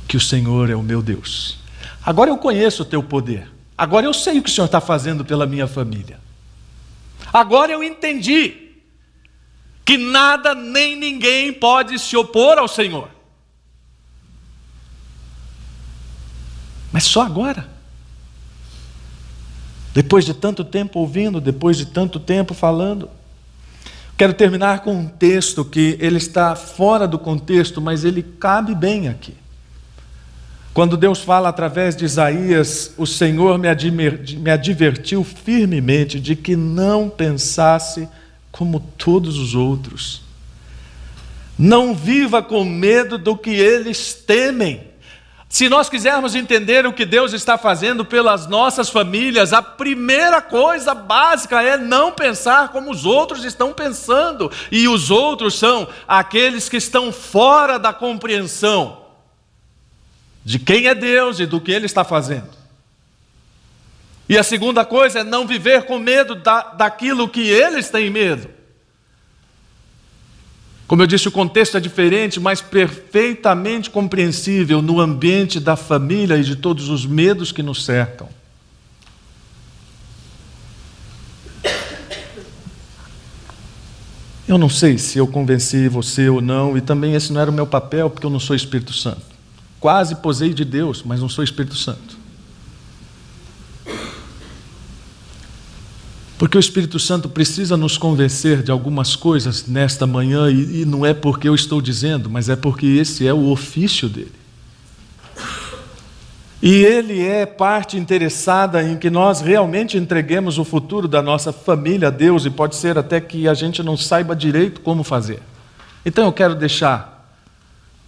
que o Senhor é o meu Deus. Agora eu conheço o teu poder. Agora eu sei o que o Senhor está fazendo pela minha família. Agora eu entendi que nada nem ninguém pode se opor ao Senhor. Mas só agora. Depois de tanto tempo ouvindo, depois de tanto tempo falando. quero terminar com um texto que ele está fora do contexto, mas ele cabe bem aqui. Quando Deus fala através de Isaías, o Senhor me advertiu firmemente de que não pensasse como todos os outros. Não viva com medo do que eles temem. Se nós quisermos entender o que Deus está fazendo pelas nossas famílias, a primeira coisa básica é não pensar como os outros estão pensando. E os outros são aqueles que estão fora da compreensão de quem é Deus e do que Ele está fazendo. E a segunda coisa é não viver com medo daquilo que eles têm medo. Como eu disse, o contexto é diferente, mas perfeitamente compreensível no ambiente da família e de todos os medos que nos cercam. Eu não sei se eu convenci você ou não, e também esse não era o meu papel, porque eu não sou Espírito Santo. Quase posei de Deus, mas não sou Espírito Santo. Porque o Espírito Santo precisa nos convencer de algumas coisas nesta manhã, e não é porque eu estou dizendo, mas é porque esse é o ofício dele. E ele é parte interessada em que nós realmente entreguemos o futuro da nossa família a Deus, e pode ser até que a gente não saiba direito como fazer. Então eu quero deixar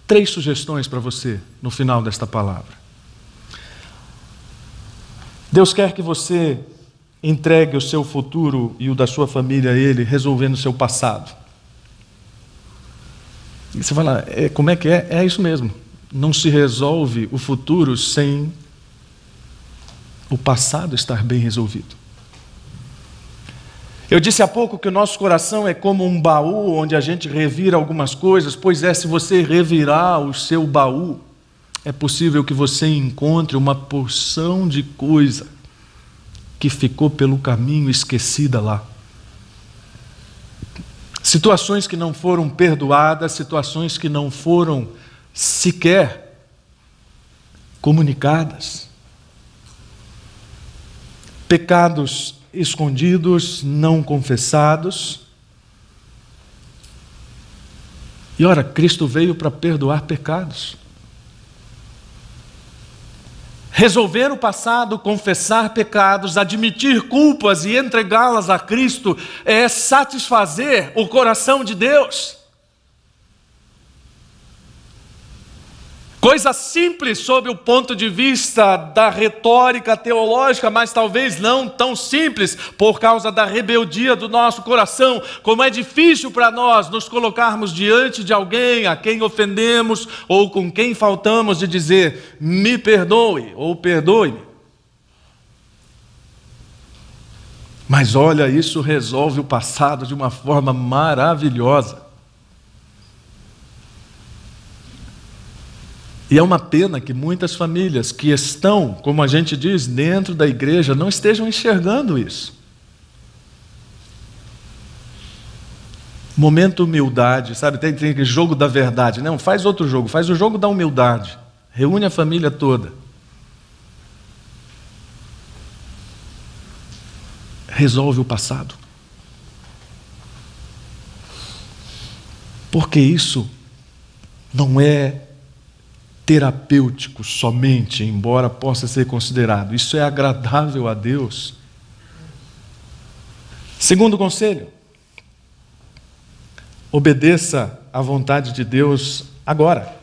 3 sugestões para você no final desta palavra. Deus quer que você entregue o seu futuro e o da sua família a Ele, resolvendo o seu passado. E você fala, como é que é? É isso mesmo. Não se resolve o futuro sem o passado estar bem resolvido. Eu disse há pouco que o nosso coração é como um baú onde a gente revira algumas coisas. Pois é, se você revirar o seu baú, é possível que você encontre uma porção de coisa que ficou pelo caminho esquecida lá. Situações que não foram perdoadas, situações que não foram sequer comunicadas. Pecados escondidos, não confessados. E ora, Cristo veio para perdoar pecados. Resolver o passado, confessar pecados, admitir culpas e entregá-las a Cristo é satisfazer o coração de Deus. Coisa simples sob o ponto de vista da retórica teológica, mas talvez não tão simples por causa da rebeldia do nosso coração. Como é difícil para nós nos colocarmos diante de alguém a quem ofendemos ou com quem faltamos de dizer, me perdoe ou perdoe-me. Mas olha, isso resolve o passado de uma forma maravilhosa. E é uma pena que muitas famílias que estão, como a gente diz, dentro da igreja, não estejam enxergando isso. Momento humildade, sabe? Tem aquele jogo da verdade. Não, faz outro jogo, faz o jogo da humildade. Reúne a família toda. Resolve o passado. Porque isso não é terapêutico somente, embora possa ser considerado. Isso é agradável a Deus. Segundo conselho, obedeça à vontade de Deus agora.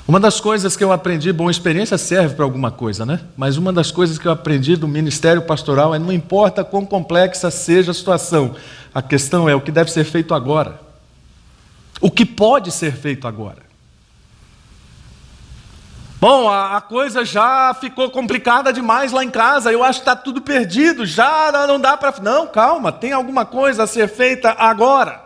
Uma das coisas que eu aprendi, bom, experiência serve para alguma coisa, né? Mas uma das coisas que eu aprendi do ministério pastoral é não importa quão complexa seja a situação, a questão é o que deve ser feito agora. O que pode ser feito agora. Bom, a coisa já ficou complicada demais lá em casa, eu acho que está tudo perdido, já não dá para... Não, calma, tem alguma coisa a ser feita agora.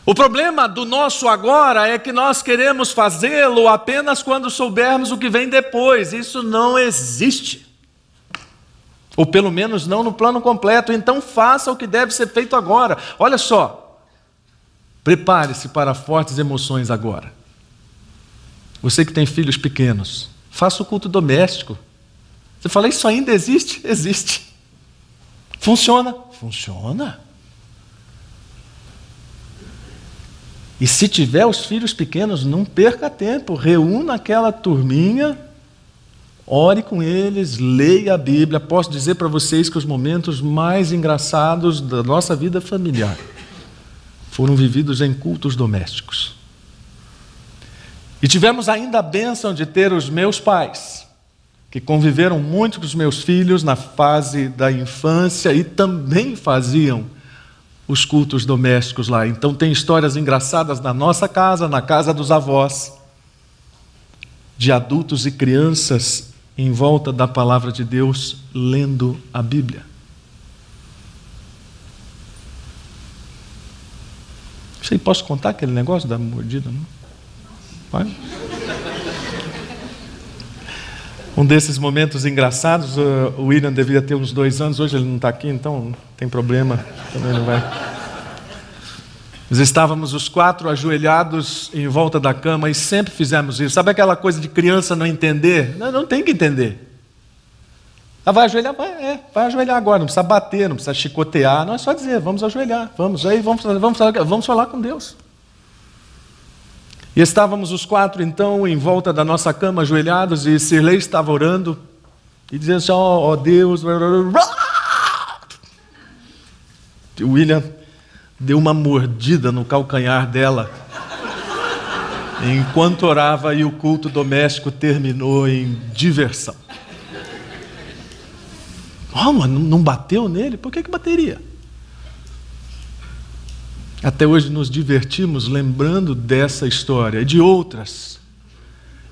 O problema do nosso agora é que nós queremos fazê-lo apenas quando soubermos o que vem depois. Isso não existe. Ou pelo menos não no plano completo. Então faça o que deve ser feito agora. Olha só, prepare-se para fortes emoções agora. Você que tem filhos pequenos, faça o culto doméstico. Você fala, isso ainda existe? Existe. Funciona? Funciona. E se tiver os filhos pequenos, não perca tempo, reúna aquela turminha, ore com eles, leia a Bíblia. Posso dizer para vocês que os momentos mais engraçados da nossa vida familiar foram vividos em cultos domésticos. E tivemos ainda a bênção de ter os meus pais, que conviveram muito com os meus filhos na fase da infância e também faziam os cultos domésticos lá. Então tem histórias engraçadas na nossa casa, na casa dos avós, de adultos e crianças em volta da palavra de Deus, lendo a Bíblia. Sei, posso contar aquele negócio da mordida? Não? Vai? Um desses momentos engraçados, o William devia ter uns 2 anos, hoje ele não está aqui, então não tem problema, também não vai. Nós estávamos os 4 ajoelhados em volta da cama e sempre fizemos isso. Sabe aquela coisa de criança não entender? Não tem que entender. Ah, vai ajoelhar? Vai ajoelhar agora, não precisa bater, não precisa chicotear, não é só dizer, vamos ajoelhar, vamos falar com Deus. E estávamos os 4, então, em volta da nossa cama, ajoelhados, e Sirlei estava orando, e dizendo assim, ó Deus... E o William deu uma mordida no calcanhar dela, enquanto orava, e o culto doméstico terminou em diversão. Mas não bateu nele? Por que bateria? Até hoje nos divertimos lembrando dessa história e de outras.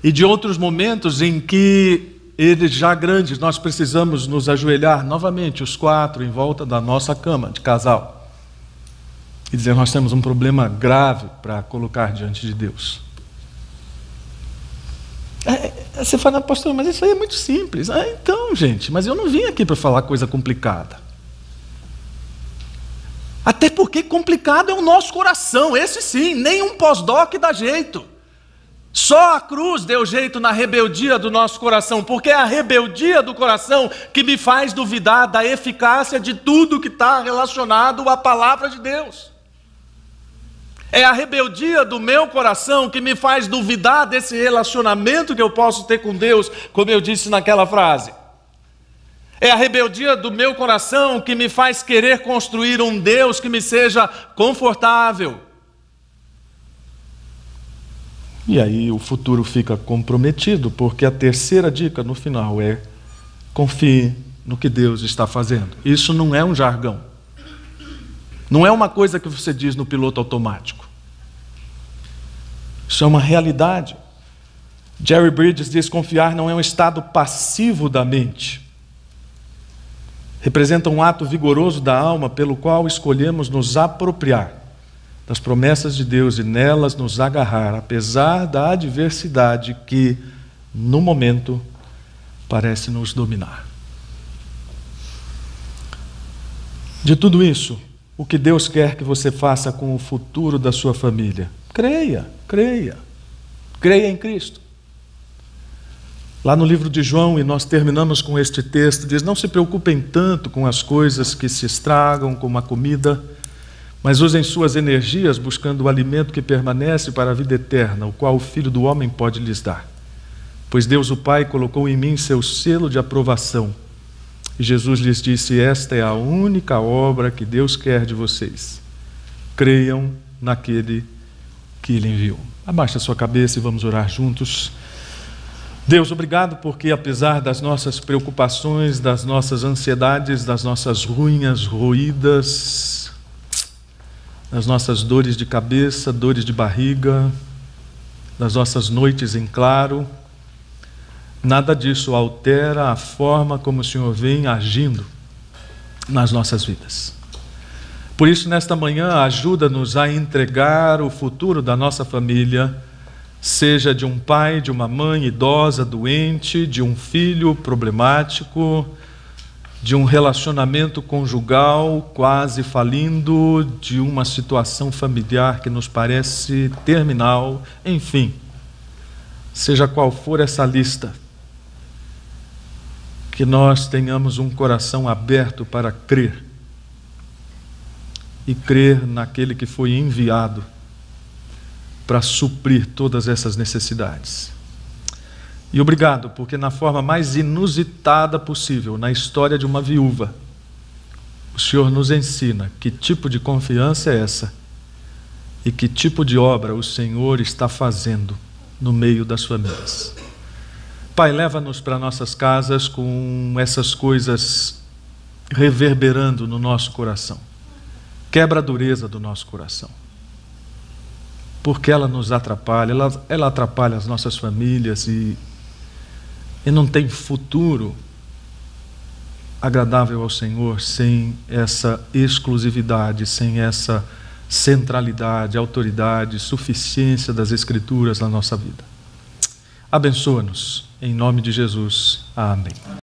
E de outros momentos em que, eles já grandes, nós precisamos nos ajoelhar novamente, os 4, em volta da nossa cama de casal. E dizer, nós temos um problema grave para colocar diante de Deus. Você fala, pastor, mas isso aí é muito simples. Então, gente, mas eu não vim aqui para falar coisa complicada. Até porque complicado é o nosso coração, esse sim, nenhum pós-doc dá jeito. Só a cruz deu jeito na rebeldia do nosso coração, porque é a rebeldia do coração que me faz duvidar da eficácia de tudo que está relacionado à palavra de Deus. É a rebeldia do meu coração que me faz duvidar desse relacionamento que eu posso ter com Deus, como eu disse naquela frase. É a rebeldia do meu coração que me faz querer construir um Deus que me seja confortável. E aí o futuro fica comprometido, porque a terceira dica no final é: confie no que Deus está fazendo. Isso não é um jargão. Não é uma coisa que você diz no piloto automático. Isso é uma realidade. Jerry Bridges diz: confiar não é um estado passivo da mente. Representa um ato vigoroso da alma pelo qual escolhemos nos apropriar das promessas de Deus e nelas nos agarrar, apesar da adversidade que, no momento, parece nos dominar. De tudo isso, o que Deus quer que você faça com o futuro da sua família? Creia em Cristo. Lá no livro de João, e nós terminamos com este texto, diz: não se preocupem tanto com as coisas que se estragam, como a comida, mas usem suas energias buscando o alimento que permanece para a vida eterna, o qual o Filho do Homem pode lhes dar. Pois Deus o Pai colocou em mim seu selo de aprovação. E Jesus lhes disse: esta é a única obra que Deus quer de vocês. Creiam naquele que Ele enviou. Abaixe a sua cabeça e vamos orar juntos. Deus, obrigado porque, apesar das nossas preocupações, das nossas ansiedades, das nossas ruínas roídas, das nossas dores de cabeça, dores de barriga, das nossas noites em claro, nada disso altera a forma como o Senhor vem agindo nas nossas vidas. Por isso, nesta manhã, ajuda-nos a entregar o futuro da nossa família, seja de um pai, de uma mãe idosa, doente, de um filho problemático, de um relacionamento conjugal quase falindo, de uma situação familiar que nos parece terminal, enfim, seja qual for essa lista, que nós tenhamos um coração aberto para crer, e crer naquele que foi enviado para suprir todas essas necessidades. E obrigado, porque na forma mais inusitada possível, na história de uma viúva, o Senhor nos ensina que tipo de confiança é essa e que tipo de obra o Senhor está fazendo no meio das famílias. Pai, leva-nos para nossas casas com essas coisas reverberando no nosso coração. Quebra a dureza do nosso coração, porque ela nos atrapalha, ela atrapalha as nossas famílias e não tem futuro agradável ao Senhor sem essa exclusividade, sem essa centralidade, autoridade, suficiência das Escrituras na nossa vida. Abençoa-nos, em nome de Jesus. Amém.